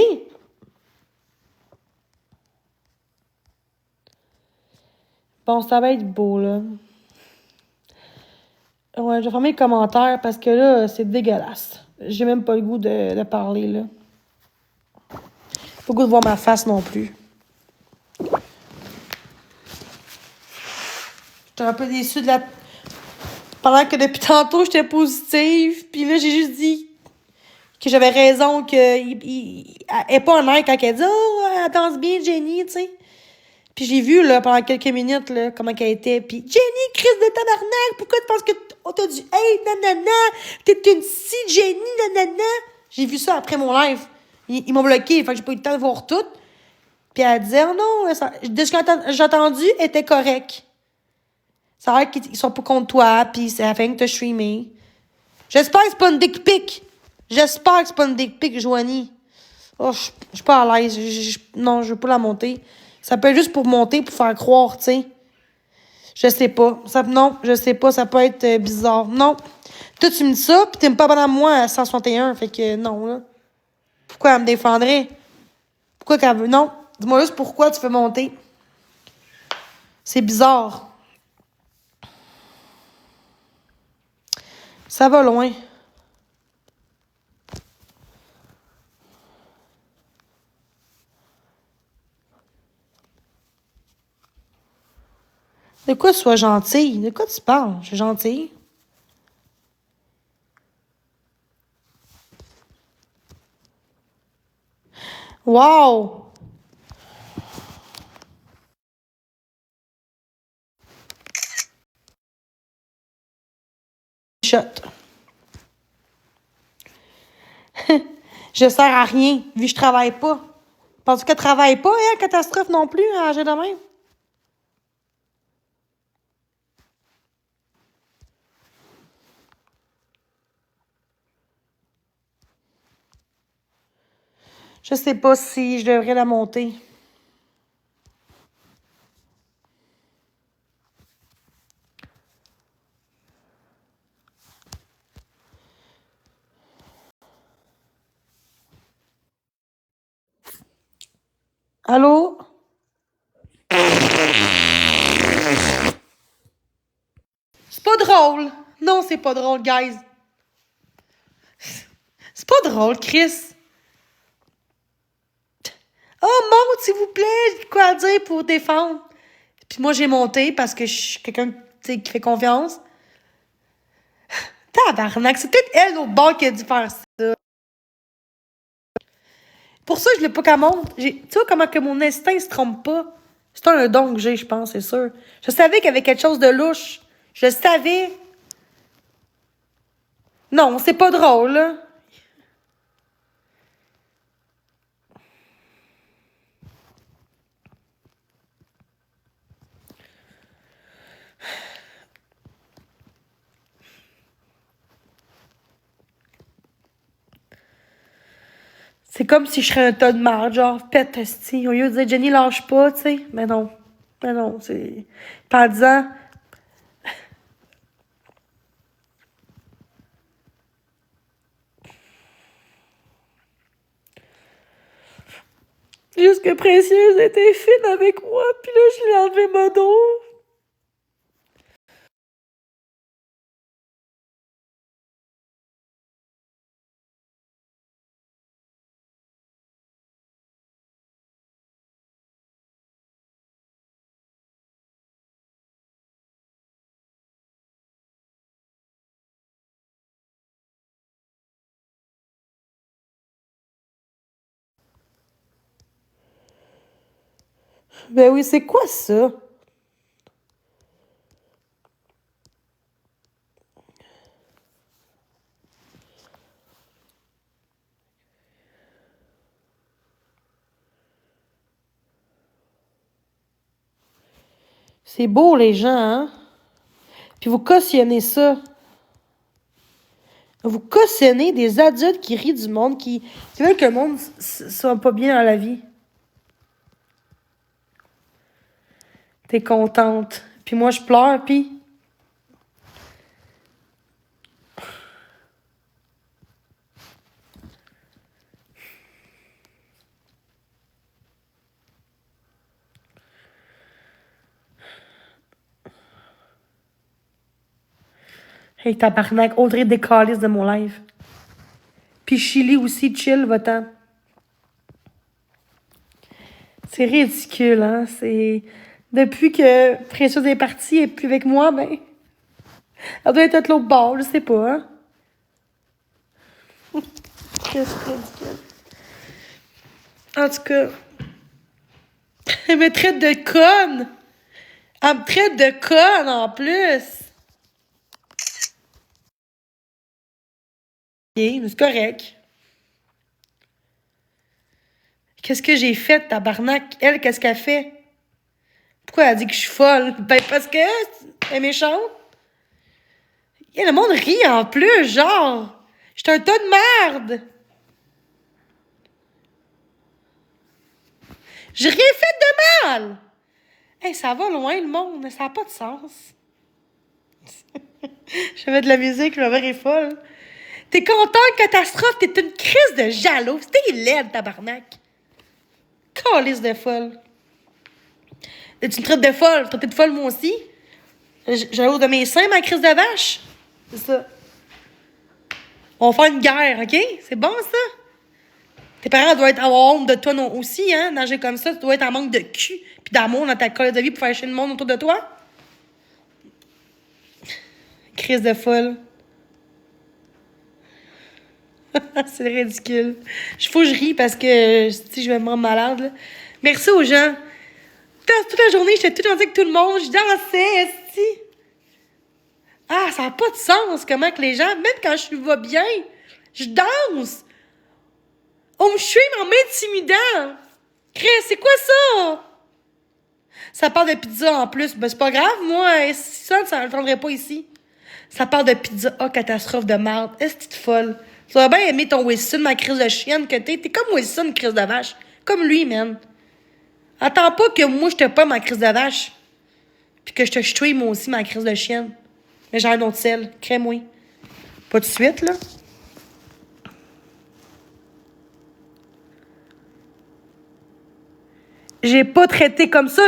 Bon, ça va être beau, là. Ouais, je vais fermer les commentaires parce que là, c'est dégueulasse. J'ai même pas le goût de parler, là. Pas le goût de voir ma face non plus. J'étais un peu déçue de la... Pendant que depuis tantôt, j'étais positive, puis là, j'ai juste dit que j'avais raison, elle est pas honnête quand elle dit « Oh, elle danse bien, Jenny, tu sais. » Puis j'ai vu, là, pendant quelques minutes, là, comment qu'elle était. Puis Jenny, crise de tabarnak, pourquoi tu penses que t'as du hate, nanana, t'es une si Jenny, nanana. J'ai vu ça après mon live. Ils m'ont bloqué, fait que j'ai pas eu le temps de voir tout. Puis elle disait, oh non, de ce que j'ai entendu, elle était correct. Ça a l'air qu'ils sont pas contre toi, puis c'est afin que t'as streamé. J'espère que c'est pas une dick pic. J'espère que c'est pas une dick pic, Joanie. Oh, je suis pas à l'aise. Non, je veux pas la monter. Ça peut être juste pour monter, pour faire croire, tu sais. Je sais pas. Non, je sais pas. Ça peut être bizarre. Non. Toi, tu me dis ça, pis t'aimes pas bonne à moi à 161. Fait que non, là. Pourquoi elle me défendrait? Pourquoi qu'elle veut? Non. Dis-moi juste pourquoi tu veux monter. C'est bizarre. Ça va loin. De quoi sois gentille? De quoi tu parles? Je suis gentille. Wow! Shot. Je sers à rien, vu que je travaille pas. Penses-tu qu'elle travaille pas, hein, catastrophe non plus, à âgé de même? Je sais pas si je devrais la monter. Allô? C'est pas drôle. Non, c'est pas drôle, guys. C'est pas drôle, Chris. Oh, monte, s'il vous plaît. J'ai quoi à dire pour défendre. Puis moi, j'ai monté parce que je suis quelqu'un qui fait confiance. Tabarnak, c'est peut-être elle au bord qui a dû faire ça. Pour ça, je l'ai pas qu'elle monte. Tu vois comment que mon instinct se trompe pas? C'est un don que j'ai, je pense, c'est sûr. Je savais qu'il y avait quelque chose de louche. Je le savais. Non, c'est pas drôle, là. C'est comme si je serais un tas de marde, genre, pète, esti. Au lieu de dire Jenny, lâche pas, tu sais. Mais non. Mais non, c'est. Pas en disant. Juste que Précieuse était fine avec moi, puis là, je l'ai enlevé mon dos. Ben oui, c'est quoi ça? C'est beau, les gens, hein? Puis vous cautionnez ça. Vous cautionnez des adultes qui rient du monde, qui veulent que le monde soit pas bien dans la vie. T'es contente. Puis moi, je pleure, puis... Hey, tabarnak, Audrey décalisse de mon live. Puis Chili aussi, chill, va-t'en. C'est ridicule, hein? C'est... Depuis que Précieuse est partie et plus avec moi, ben... Elle doit être de l'autre bord, je sais pas, hein? Qu'est-ce que c'est ridicule. En tout cas... Elle me traite de conne! Elle me traite de conne, en plus! Ok, mais c'est correct. Qu'est-ce que j'ai fait, tabarnak? Elle, qu'est-ce qu'elle fait? Pourquoi elle dit que je suis folle? Ben, parce que elle est méchante. Et le monde rit en plus, genre. J'étais un tas de merde. J'ai rien fait de mal. Hey, ça va loin, le monde. Ça n'a pas de sens. J'avais de la musique, ma mère est folle. T'es content, catastrophe? T'es une crise de jaloux. T'es laide, tabarnak. Calice de folle. Tu me traites de folle. Tu de folle, moi aussi. Jaloux de mes seins, ma crise de vache. C'est ça. On va faire une guerre, OK? C'est bon, ça? Tes parents doivent avoir honte de toi non aussi, hein? Nager comme ça, tu dois être en manque de cul puis d'amour dans ta colle de vie pour faire chier le monde autour de toi. Crise de folle. C'est ridicule. Faut que je ris parce que si je vais me rendre malade, là. Merci aux gens. Toute la journée, j'étais tout gentille avec tout le monde. Je dansais, esti. Ah, ça n'a pas de sens comment que les gens, même quand je vais bien, je danse. On me shame en m'intimidant. Chris, c'est quoi ça? Ça parle de pizza en plus. Ben, c'est pas grave, moi, ça ne l'entendrait pas ici. Ça parle de pizza. Oh, catastrophe de merde. Est-ce que t'es folle? Tu vas bien aimer ton Wilson, ma crise de chienne que t'es. T'es comme Wilson, crise de vache. Comme lui, man. Attends pas que moi, je te pas ma crise de vache. Puis que je te ch'touille, moi aussi, ma crise de chienne. Mais j'ai un autre sel. Crée-moi. Pas de suite, là. J'ai pas traité comme ça.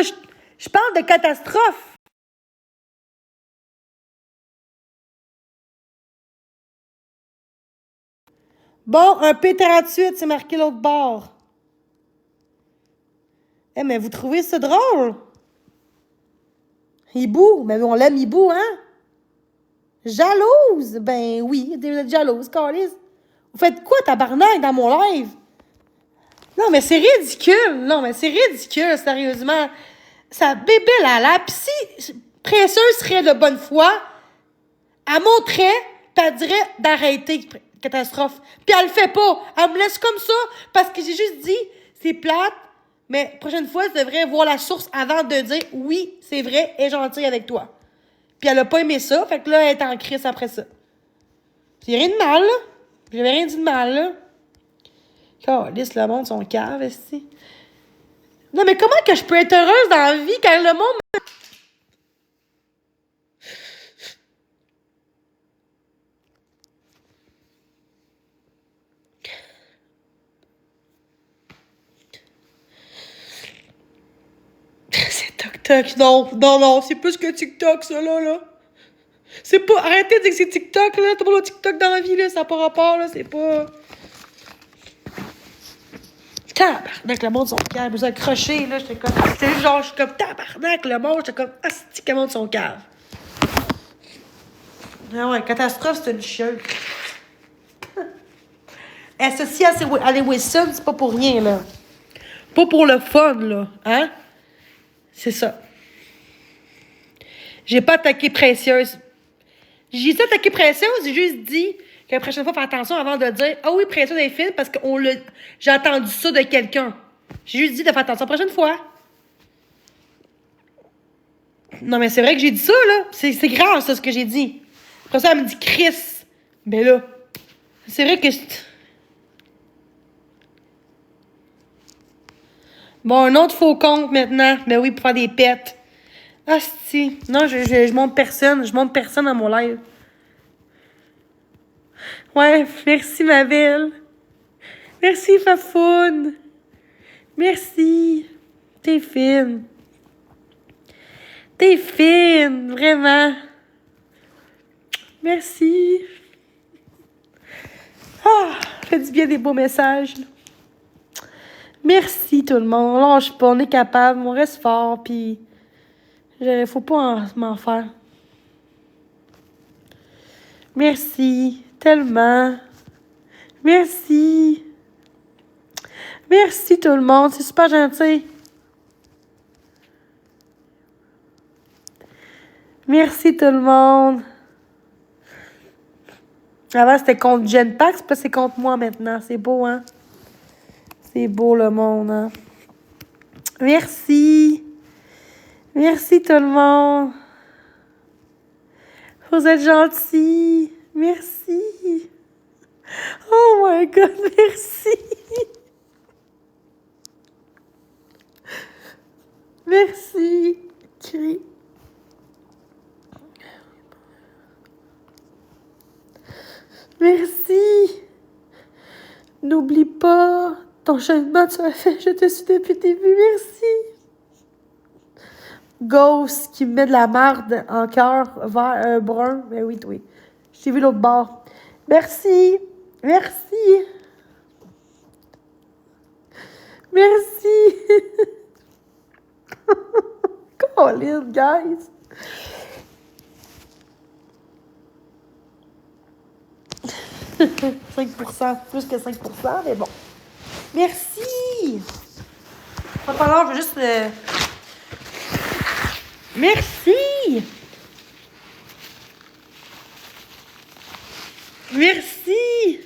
Je parle de catastrophe. Bon, un P38, c'est marqué l'autre bord. Eh, mais vous trouvez ça drôle? Hibou, mais on l'aime Hibou, hein? Jalouse? Ben oui, vous êtes jalouse, Carlis. Vous faites quoi, tabarnak, dans mon live? Non, mais c'est ridicule. Non, mais c'est ridicule, sérieusement. Ça bébé là, pis si Précieuse serait de bonne foi, elle montrait, pis elle dirait d'arrêter, catastrophe. Puis elle le fait pas. Elle me laisse comme ça, parce que j'ai juste dit, c'est plate, mais prochaine fois, tu devrais voir la source avant de dire, oui, c'est vrai, elle est gentille avec toi. Puis elle a pas aimé ça, fait que là, elle est en crise après ça. Puis rien de mal, là. J'avais rien dit de mal, là. Calisse, le monde, son cave, est-ce. Non, mais comment que je peux être heureuse dans la vie quand le monde... C'est TikTok. Non, c'est plus que TikTok, ça, là. C'est pas... Arrêtez de dire que c'est TikTok, là. Tout le monde a TikTok dans la vie, là. Ça n'a pas rapport, là. C'est pas... Tabarnak, le monde son cave. Vous accrochez, là. J'étais comme... C'est genre, je suis comme tabarnak, le monde. J'étais comme... Asti, que le monde son cave. Ah ouais, catastrophe, c'est une chieuse. Associé à Alley Wilson, c'est pas pour rien, là. Pas pour le fun, là. Hein? C'est ça. J'ai pas attaqué Précieuse. J'ai dit attaqué Précieuse, j'ai juste dit que la prochaine fois, fais attention avant de dire « Ah oui, Précieuse est fine parce que j'ai entendu ça de quelqu'un. » J'ai juste dit de faire attention la prochaine fois. Non, mais c'est vrai que j'ai dit ça, là. C'est grave, ça, ce que j'ai dit. Après ça, elle me dit « Chris. » Ben là, c'est vrai que... Bon, un autre faux compte maintenant. Ben oui, pour faire des pets. Ah, si. Non, je montre personne. Je montre personne dans mon live. Ouais, merci, ma belle. Merci, Fafoune. Merci. T'es fine. T'es fine, vraiment. Merci. Ah, fait du bien des beaux messages. Merci, tout le monde. On lâche pas, on est capable, on reste fort, puis... Faut pas m'en faire. Merci, tellement. Merci. Merci, tout le monde. C'est super gentil. Merci, tout le monde. Avant, c'était contre Genpax, puis c'est contre moi maintenant. C'est beau, hein? C'est beau, le monde, hein? Merci. Merci, tout le monde. Vous êtes gentils. Merci. Oh my God, merci. Merci. Cri. Merci. N'oublie pas ton cheminement, tu as fait. Je te suis depuis le début. Merci. Ghost qui me met de la marde en cœur vert brun. Ben oui, oui. Je t'ai vu l'autre bord. Merci. Merci. Merci. Colin, guys. « 5%, plus que 5%, mais bon. Merci! Pas alors, je veux juste... Merci! Merci!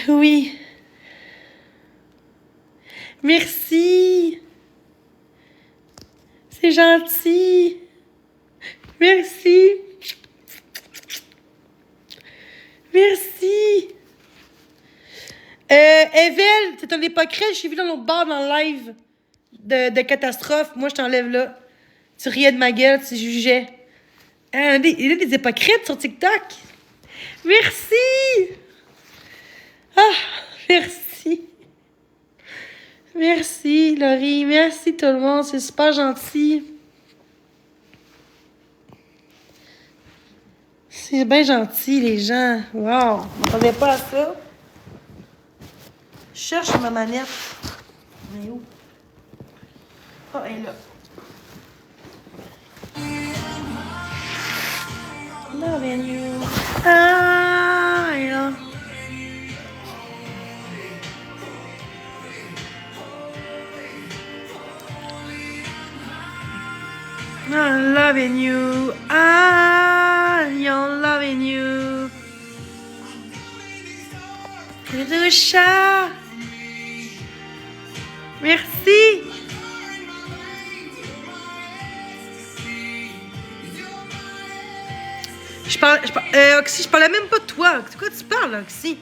Oui. Merci. C'est gentil. Merci. Merci. Evel, c'est un hypocrite. Je suis vu dans l'autre bar dans le live de catastrophe. Moi, je t'enlève là. Tu riais de ma gueule, tu jugeais. Il y a des hypocrites sur TikTok. Merci. Ah, merci. Merci, Laurie. Merci tout le monde. C'est super gentil. C'est bien gentil, les gens. Wow. Je m'attendais pas à ça. Je cherche ma manette. Elle est où? Ah, elle est là. Loving you. Ah, elle est là. I'm loving you. I'm loving you. Le chat. Merci. Oxy, je parlais même pas de toi. De quoi tu parles, Oxy?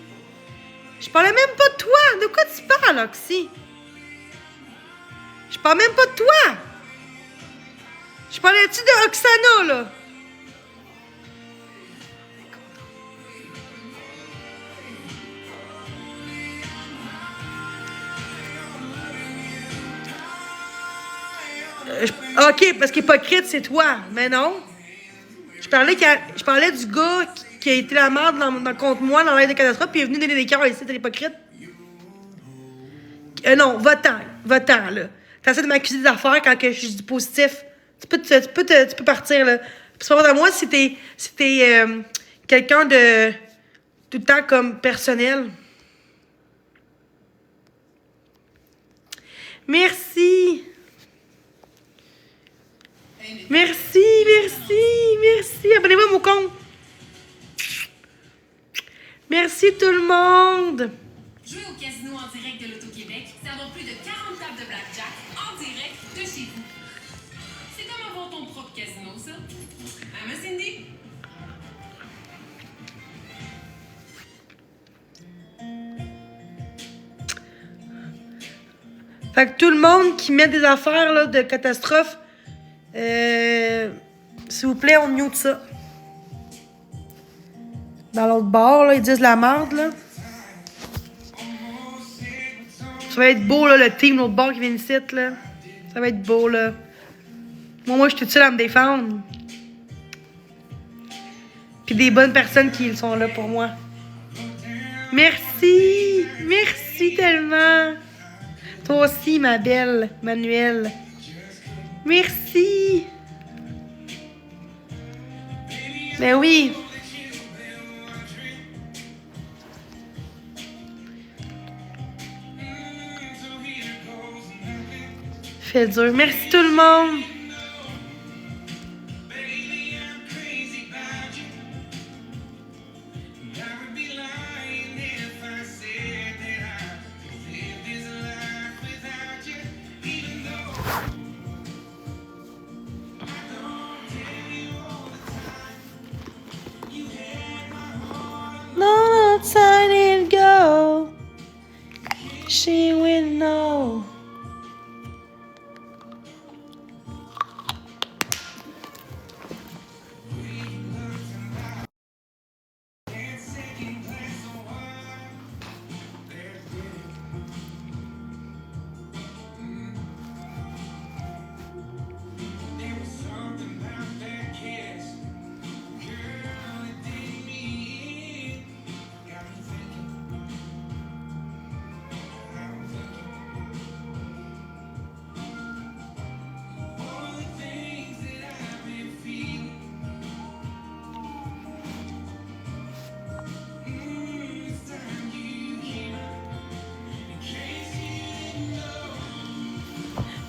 Je parlais même pas de toi. De quoi tu parles, Oxy? Je parle même pas de toi. Je parlais-tu de Oksana, là? OK, parce qu'hypocrite, c'est toi. Mais non. Je parlais du gars qui a été la merde contre moi dans l'aide de catastrophe, puis il est venu donner des cœurs ici, t'es l'hypocrite. Non, va-t'en, là. T'essaies de m'accuser d'affaires quand que je dis positif. Tu peux partir, là. C'est pas à moi si t'es quelqu'un de tout le temps comme personnel. Merci. Merci. Abonnez-vous à mon compte. Merci tout le monde. Jouez au casino en direct de l'Auto-Québec, servant plus de 40 tables de blackjack en direct de chez vous. C'est comme avoir ton propre casino, ça. Hein, Cindy? Fait que tout le monde qui met des affaires là, de catastrophe, s'il vous plaît, on mute ça. Dans l'autre bar, là, ils disent la merde, là. Ça va être beau, là, le team, l'autre bar qui vient ici, là. Ça va être beau, là. Moi, je suis toute seule à me défendre. Puis des bonnes personnes qui sont là pour moi. Merci! Merci tellement! Toi aussi, ma belle Manuelle. Merci! Ben oui! Fait dur. Merci tout le monde! No time to go. She will know.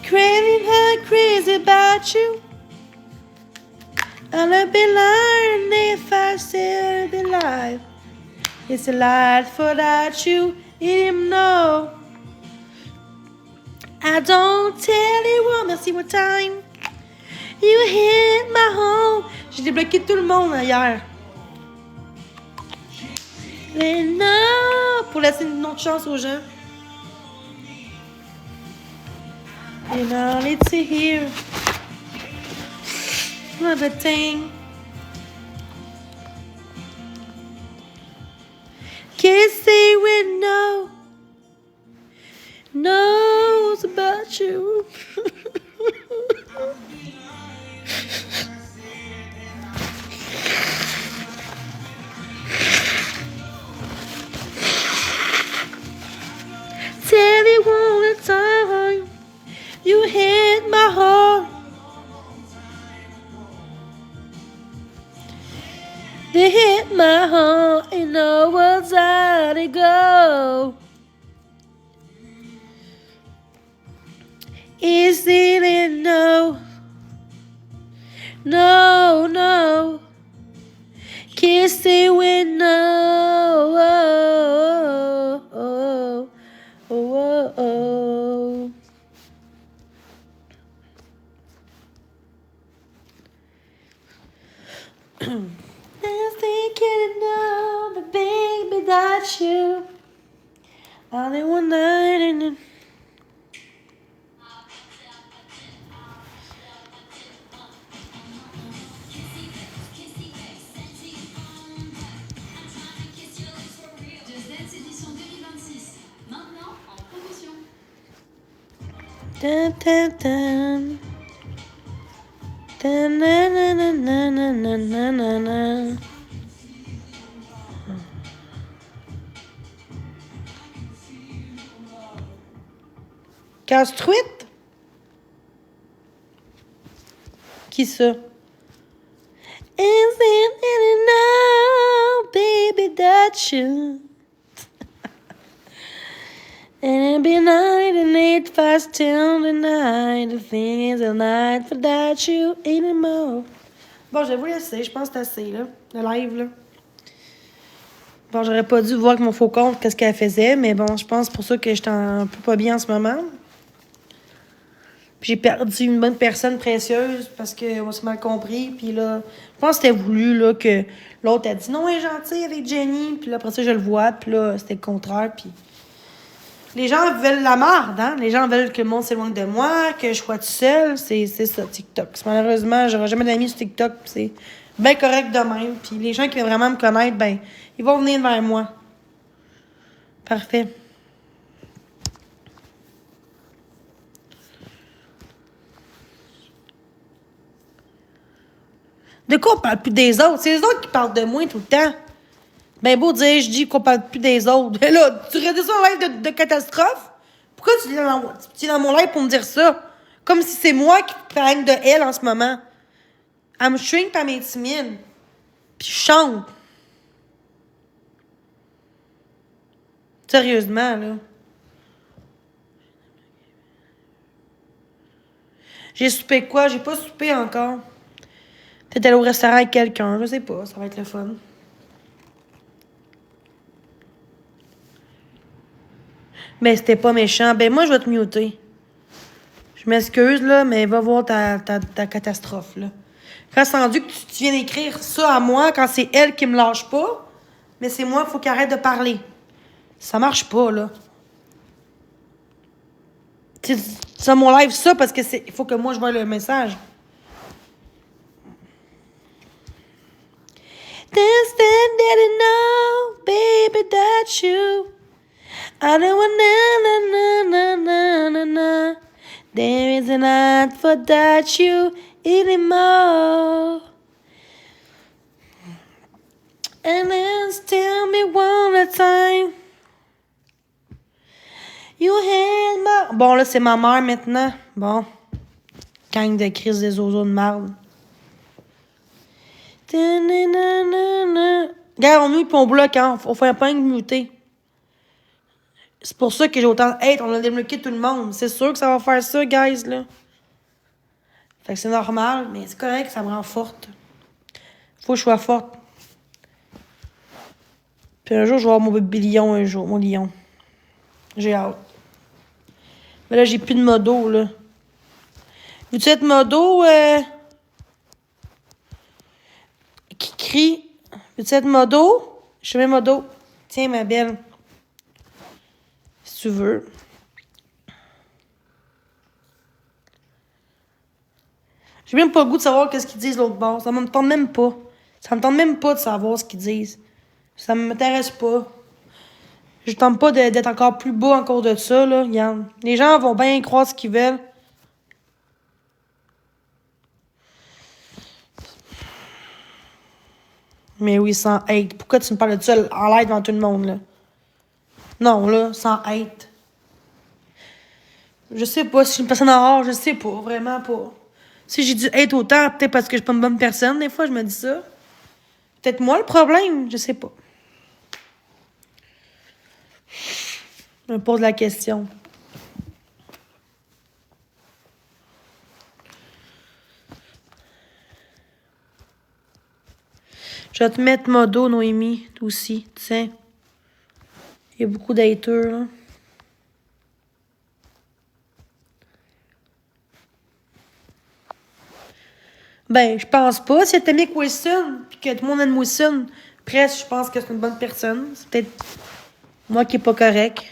Craving her crazy about you. And I'd be lying if I said I'd be alive. It's a life without you in him, no. I don't tell you, merci one time. You hit my home. J'ai débloqué tout le monde hier. Mais non! Pour laisser une autre chance aux gens. And now let's see here. Everything. Can't say we know. Knows about you. Tell me one time you hit my heart. They hit my heart and know what's how to go. Is it a no? No, no. Can't say we no. Oh, oh, oh, oh, oh. I'm thinking of the baby that you. Only one night and then. Dun, dun, dun. Dun, na, na, na, na, na, na, na, na. Casse-truite? Qui ça? Is it enough, baby, that you? And it be night and 8 fast till the night. The thing is a night without you anymore. Bon, je vais vous laisser. Je pense que c'est assez, là. Le live, là. Bon, j'aurais pas dû voir avec mon faux compte qu'est-ce qu'elle faisait, mais bon, je pense pour ça que j'étais un peu pas bien en ce moment. Puis j'ai perdu une bonne personne précieuse parce qu'on s'est mal compris. Puis là, je pense que c'était voulu, là, que l'autre a dit non, elle est gentille avec Jenny. Puis là, après ça, je le vois. Puis là, c'était le contraire. Puis les gens veulent la marde, hein? Les gens veulent que le monde s'éloigne de moi, que je sois tout seul. C'est ça, TikTok. Malheureusement, j'aurai jamais d'amis sur TikTok. C'est bien correct de même. Puis les gens qui veulent vraiment me connaître, ben, ils vont venir vers moi. Parfait. De quoi on parle plus des autres? C'est les autres qui parlent de moi tout le temps. Ben beau dire, je dis qu'on parle plus des autres. Mais là, tu redis ça en live de catastrophe? Pourquoi tu es dans mon live pour me dire ça? Comme si c'est moi qui parle de elle en ce moment. Elle me shrink par mes timide. Puis je chante. Sérieusement, là. J'ai soupé quoi? J'ai pas soupé encore. Peut-être aller au restaurant avec quelqu'un. Je sais pas. Ça va être le fun. Mais c'était pas méchant. Ben moi, je vais te muter. Je m'excuse, là, mais va voir ta catastrophe, là. Quand c'est rendu que tu viens d'écrire ça à moi, quand c'est elle qui me lâche pas, mais c'est moi, il faut qu'elle arrête de parler. Ça marche pas, là. Tu as mon live ça parce que il faut que moi je voie le message. This daddy know, baby, that you. I don't want na na na na na. There is a night for that you anymore. And then tell me one time. You had my... Bon, là, c'est ma mère maintenant. Bon. Gang de crise des oiseaux de marde. Regarde, on mute puis on bloque, hein. On fait un point de muter. C'est pour ça que j'ai autant de hate. On a débloqué tout le monde. C'est sûr que ça va faire ça, guys, là. Fait que c'est normal, mais c'est correct, ça me rend forte. Faut que je sois forte. Puis Puis un jour, je vais avoir mon bébé lion, un jour, mon lion. J'ai hâte. Mais là, j'ai plus de modo, là. Veux-tu être modo, qui crie? Veux-tu être modo? Je te mets modo. Tiens, ma belle. Si tu veux. J'ai même pas le goût de savoir qu'est-ce qu'ils disent l'autre bord. Ça me tente même pas. Ça me tente même pas de savoir ce qu'ils disent. Ça m'intéresse pas. Je tente pas d'être encore plus bas encore de ça, là. Regarde. Les gens vont bien croire ce qu'ils veulent. Mais oui, sans hate. Pourquoi tu me parles de ça en l'air devant tout le monde, là? Non, là, sans hate. Je sais pas si je suis une personne en rare, je sais pas, vraiment pas. Si j'ai dû hate autant, peut-être parce que je suis pas une bonne personne, des fois, je me dis ça. Peut-être moi le problème, je sais pas. Je me pose la question. Je vais te mettre modo, Noémie, toi aussi, tiens. Il y a beaucoup d'haters, là. Ben, je pense pas. Si t'aimes Mick Wilson, puis que tout le monde aime Wilson, presque, je pense que c'est une bonne personne. C'est peut-être moi qui est pas correct.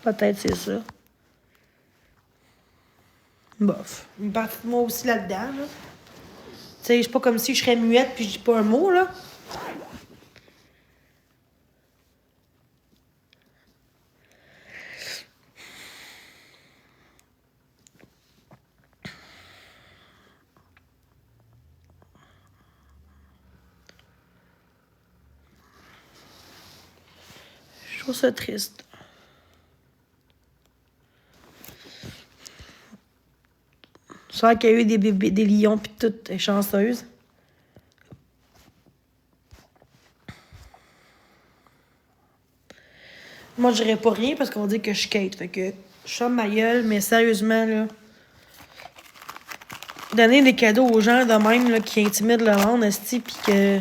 Peut-être c'est ça. Bof. Une partie de moi aussi là-dedans, là. Tu sais, c'est pas comme si je serais muette puis je dis pas un mot, là. Je trouve ça triste. Je sens qu'il y a eu des bébés, des lions pis tout, est chanceuse. Moi, je dirais pas rien parce qu'on va dire que je skate. Fait que je ferme ma gueule, mais sérieusement, là. Donner des cadeaux aux gens de même, là, qui intimident le monde, esti, pis que.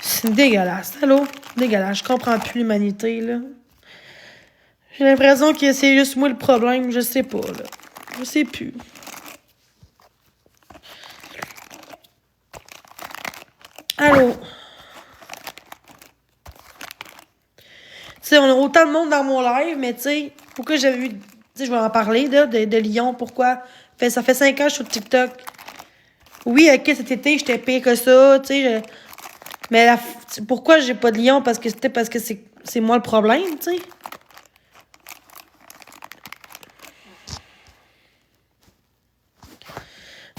C'est dégueulasse. Allô? Dégueulasse. Je comprends plus l'humanité, là. J'ai l'impression que c'est juste moi le problème. Je sais pas, là. Je sais plus. Allô? Tu sais, on a autant de monde dans mon live, mais tu sais, pourquoi j'avais eu. Tu sais, je vais en parler, là, de Lyon. Pourquoi? Ça fait 5 ans que je suis sur TikTok. Oui, ok, cet été, j'étais pire que ça, tu sais. Mais pourquoi j'ai pas de Lyon? Parce que c'est moi le problème, tu sais.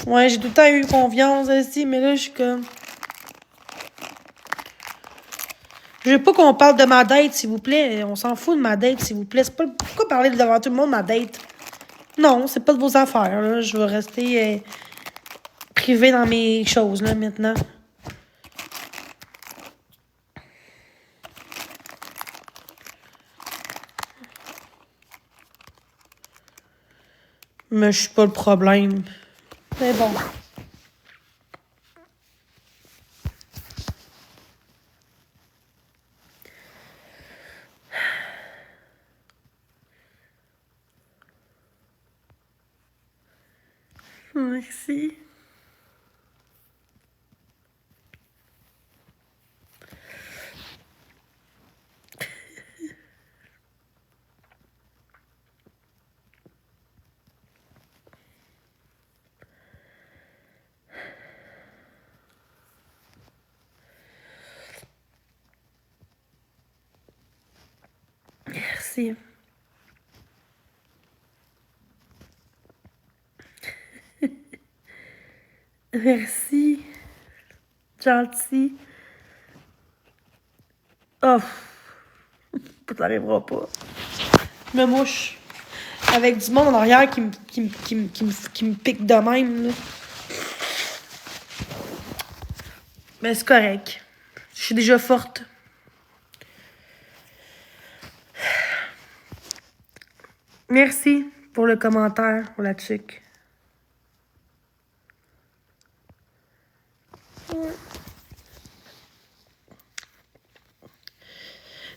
Ouais, j'ai tout le temps eu confiance aussi, mais là, je suis comme. Je veux pas qu'on parle de ma date, s'il vous plaît. On s'en fout de ma date, s'il vous plaît. C'est pas. Pourquoi parler devant tout le monde de ma date? Non, c'est pas de vos affaires, là. Je vais rester privée dans mes choses, là, maintenant. Mais je suis pas le problème. Mais bon. Merci. Merci. Merci. Gentil. Oh, ça n'arrivera pas. Je me mouche. Avec du monde en arrière qui me pique de même, là. Mais c'est correct. Je suis déjà forte. Merci pour le commentaire, pour la chick.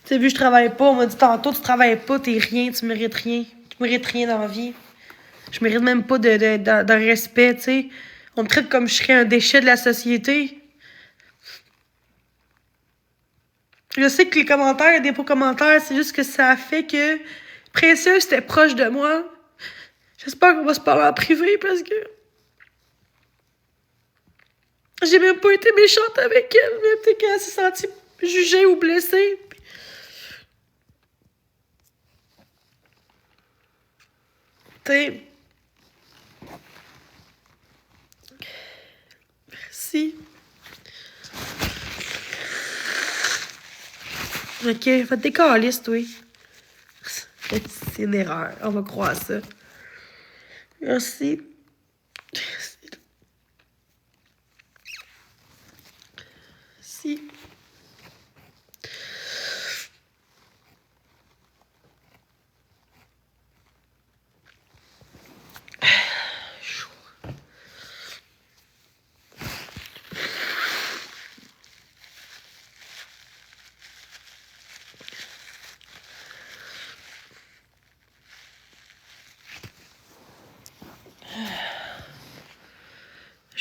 Tu sais, vu que je travaille pas, on m'a dit tantôt, tu travailles pas, t'es rien, tu mérites rien. Tu mérites rien dans la vie. Je mérite même pas de respect, tu sais. On me traite comme je serais un déchet de la société. Je sais que les commentaires, des faux commentaires, c'est juste que ça a fait que Précieuse était proche de moi. J'espère qu'on va se parler en privé parce que j'ai même pas été méchante avec elle, même peut-être qu'elle s'est sentie jugée ou blessée. Tu sais. Merci. Ok, faites des calices, oui. C'est une erreur. On va croire ça. Merci. Merci.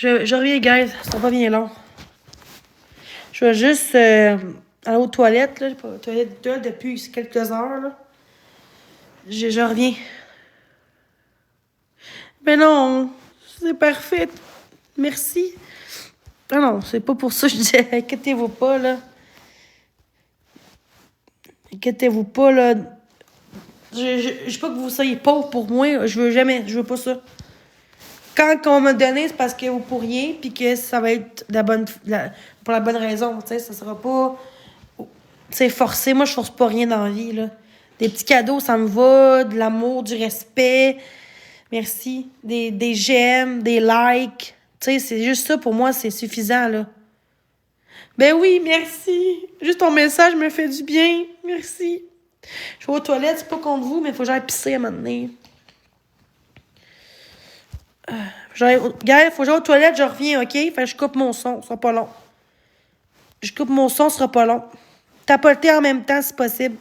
Je reviens, guys. Ça va bien long. Je vais juste aller aux toilettes. Là. J'ai pas aux toilettes depuis quelques heures. Là. Je reviens. Mais non, c'est parfait. Merci. Ah non, c'est pas pour ça que je disais. Inquiétez-vous pas, là. Inquiétez-vous pas, là. Je veux pas que vous soyez pauvre pour moi. Je veux pas ça. Quand on m'a donné, c'est parce que vous pourriez, puis que ça va être pour la bonne raison, tu sais, ça sera pas, tu sais, forcé. Moi, je force pas rien dans la vie, là. Des petits cadeaux, ça me va, de l'amour, du respect, merci, des j'aime, des likes, tu sais, c'est juste ça, pour moi, c'est suffisant, là. Ben oui, merci. Juste ton message me fait du bien, merci. Je vais aux toilettes, c'est pas contre vous, mais faut que j'aille pisser à un moment donné. Gars, faut que j'aille aux toilettes, je reviens, OK? Fait que je coupe mon son, ce sera pas long. Je coupe mon son, ce sera pas long. Tapoter en même temps, si possible.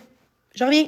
Je reviens.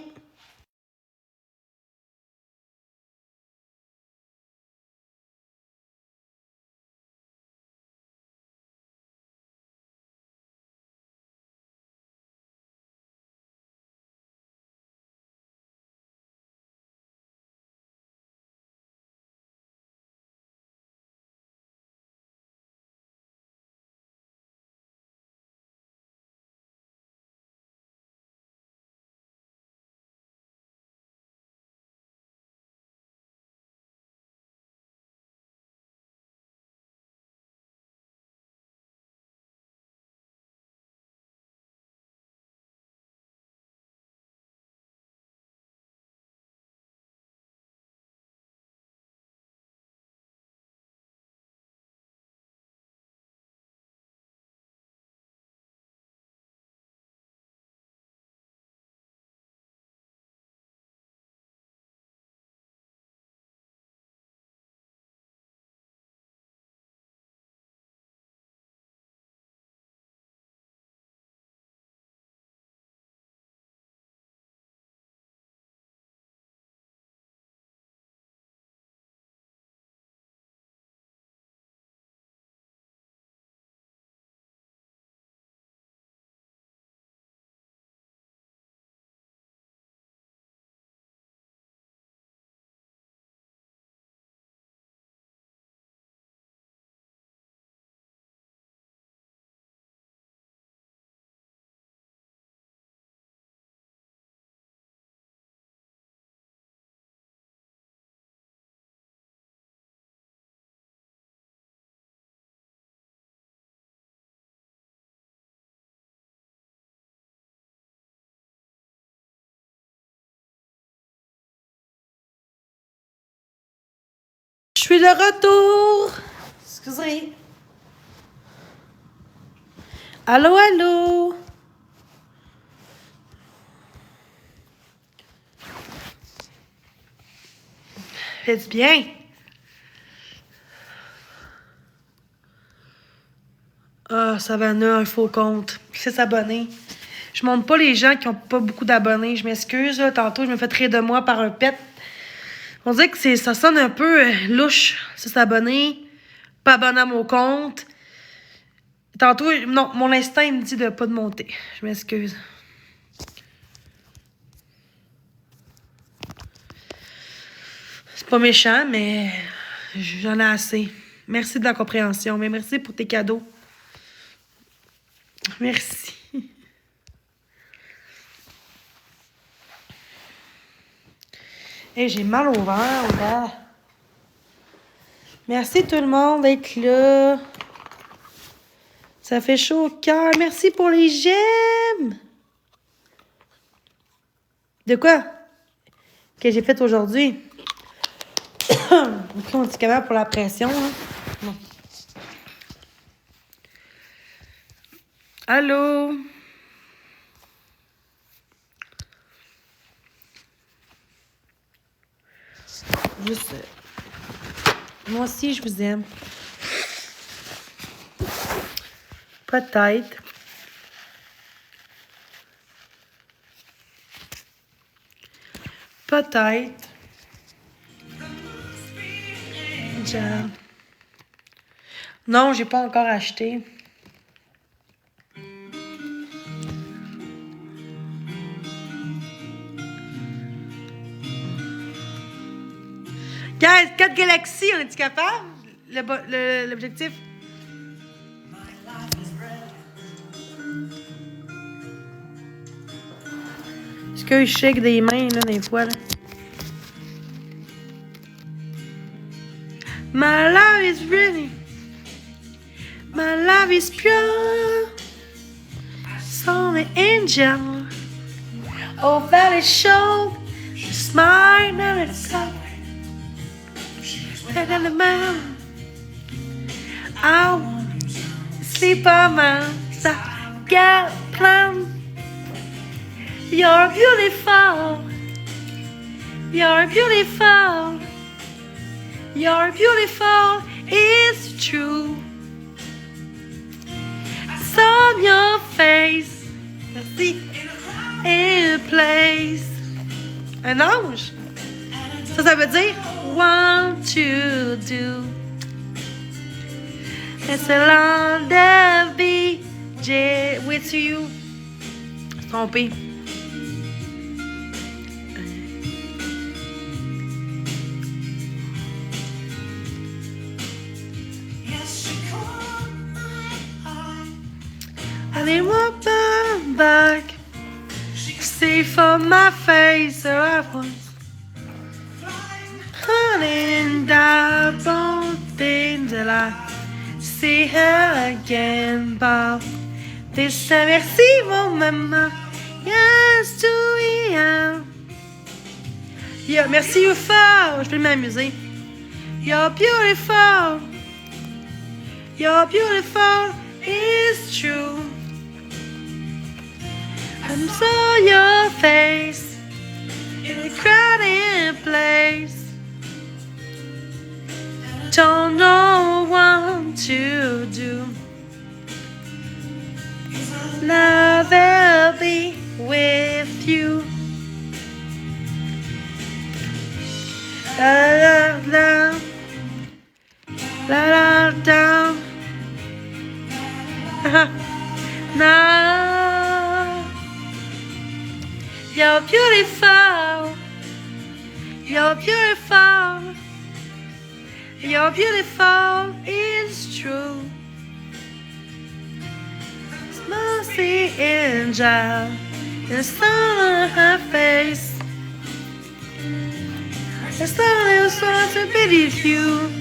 Je suis de retour. Excusez. Allô, allô. Faites bien. Ah, Savannah, un faux compte. 6 abonnés. Je montre pas les gens qui ont pas beaucoup d'abonnés. Je m'excuse, là. Tantôt, je me fais rire de moi par un pet. On dirait que ça sonne un peu louche. 6 abonnés. Pas abonné à mon compte. Tantôt, non, mon instinct il me dit de pas de monter. Je m'excuse. C'est pas méchant, mais j'en ai assez. Merci de la compréhension, mais merci pour tes cadeaux. Merci. Et j'ai mal au ventre. Là. Merci tout le monde d'être là. Ça fait chaud au cœur. Merci pour les j'aime. De quoi? Que j'ai fait aujourd'hui? Un médicament pour la pression. Hein? Non. Allô? Juste... moi aussi, je vous aime. Peut-être. Peut-être. Non, j'ai pas encore acheté. Guys, 4 galaxies, on est-tu capable? L'objectif? Est-ce que je shake des mains, là, des fois, là? My love is ready. My love is pure. So the angel. Oh, valley show. Smile and it's up. And on the mountain. I want to sleep on my side. Get plan. You're beautiful. You're beautiful. You're beautiful, it's true. I saw your face. Merci. In a place. Un ange. Ça veut dire want to do. It's a long day be with you. Trompé. I didn't walk back. See for my face, so I was hunting down both things that I see her again, Bob. This time, merci, mon maman. Yes, to you. Yeah, merci, UFO. Je peux m'amuser. You're beautiful. You're beautiful. It's true. I saw your face in a crowded place. Don't know what to do. Love will be with you. La la la la la. Now you're beautiful. You're beautiful. You're beautiful. It's true. Mercy angel, the sun on her face. The sun is so to beneath you.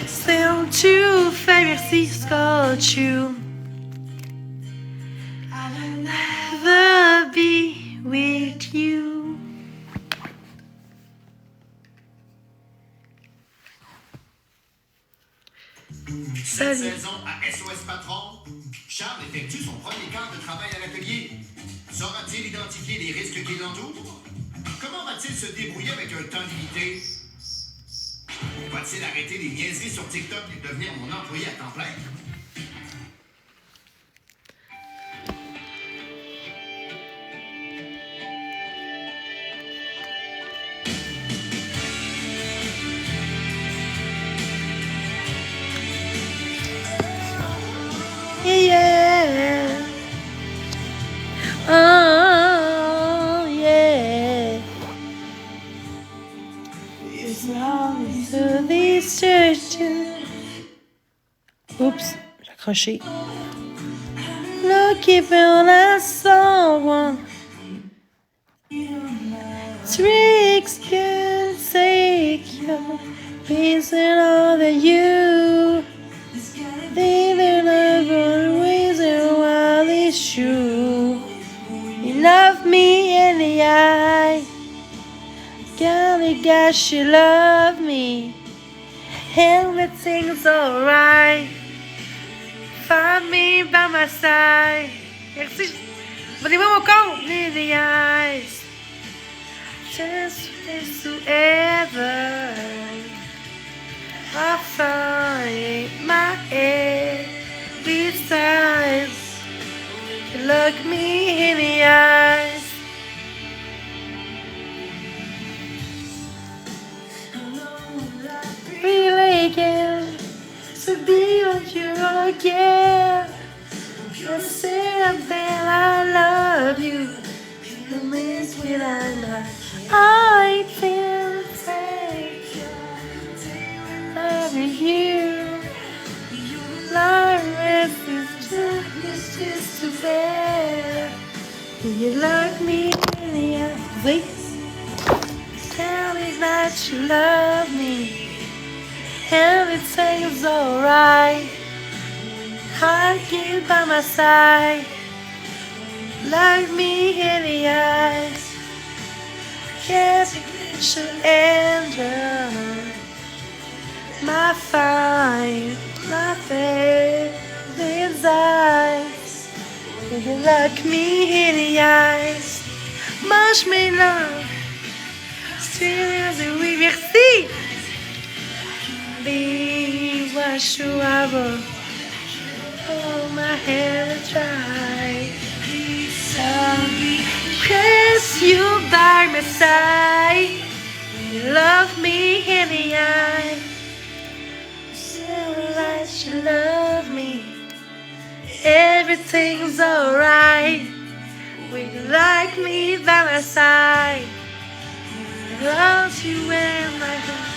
Still too fais merci, scotch you. I'll never be with you. Cette saison à SOS Patron, Charles effectue son premier quart de travail à l'atelier. Saura-t-il identifier les risques qui l'entourent? Comment va va-t-il se débrouiller avec un temps limité? Va-t-il arrêter les niaiseries sur TikTok et devenir mon employé à temps plein? Yeah. Oh, yeah. It's long to these churches. Oups, j'ai accroché. Looking for that someone. Tricks can take you. Peace and all that you. They never reason why it's true. You love me in the eye. Golly gosh, you love me. Everything's alright. Find me by my side. Merci. Donnez-moi mon compte. In the eyes. Just as to ever. I find my head besides. You look me in the eyes. Really again to be with you again. Just say that I love you. You means when I know I can't take you. Loving you, life is just too bad. You look me in the eyes. Tell me that you love me. Everything's alright. I'll keep by my side. Look me in the eyes. Can't enter my fine, my favorite eyes. You look me in the eyes. Mange mes love. Oui, merci. Be what you are. Oh, my hair dry. Press you by my side. You love me in the eye. Tell that you love me. Everything's alright. When you like me by my side. I love you in my heart.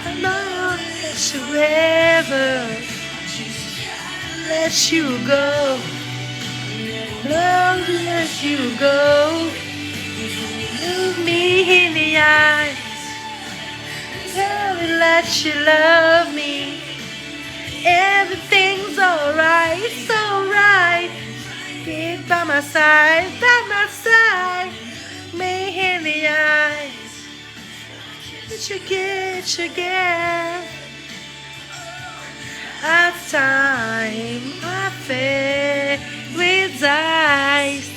I know that you ever let you go. Love to let you go. Look me in the eyes. Tell me that you love me. Everything's alright, it's alright. Get by my side, me in the eyes. Get you get. At time, I favorite eyes.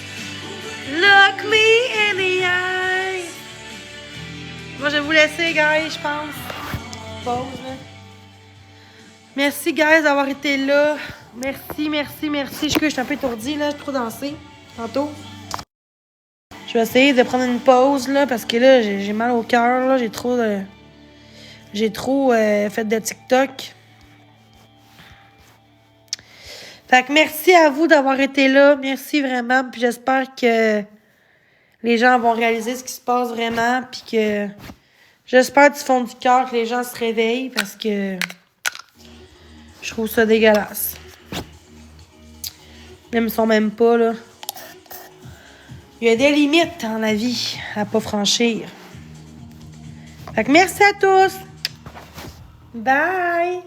Look me in the eyes. Bon, je vais vous laisser, guys, je pense. Pause, là. Merci, guys, d'avoir été là. Merci. Je suis un peu étourdie, là. J'ai trop dansé tantôt. Je vais essayer de prendre une pause, là, parce que là, j'ai mal au cœur, là. J'ai trop fait de TikTok. Fait que merci à vous d'avoir été là. Merci vraiment. Puis j'espère que les gens vont réaliser ce qui se passe vraiment. Puis que j'espère du fond du cœur que les gens se réveillent parce que je trouve ça dégueulasse. Ils sont même pas, là. Il y a des limites dans la vie à pas franchir. Fait que merci à tous. Bye!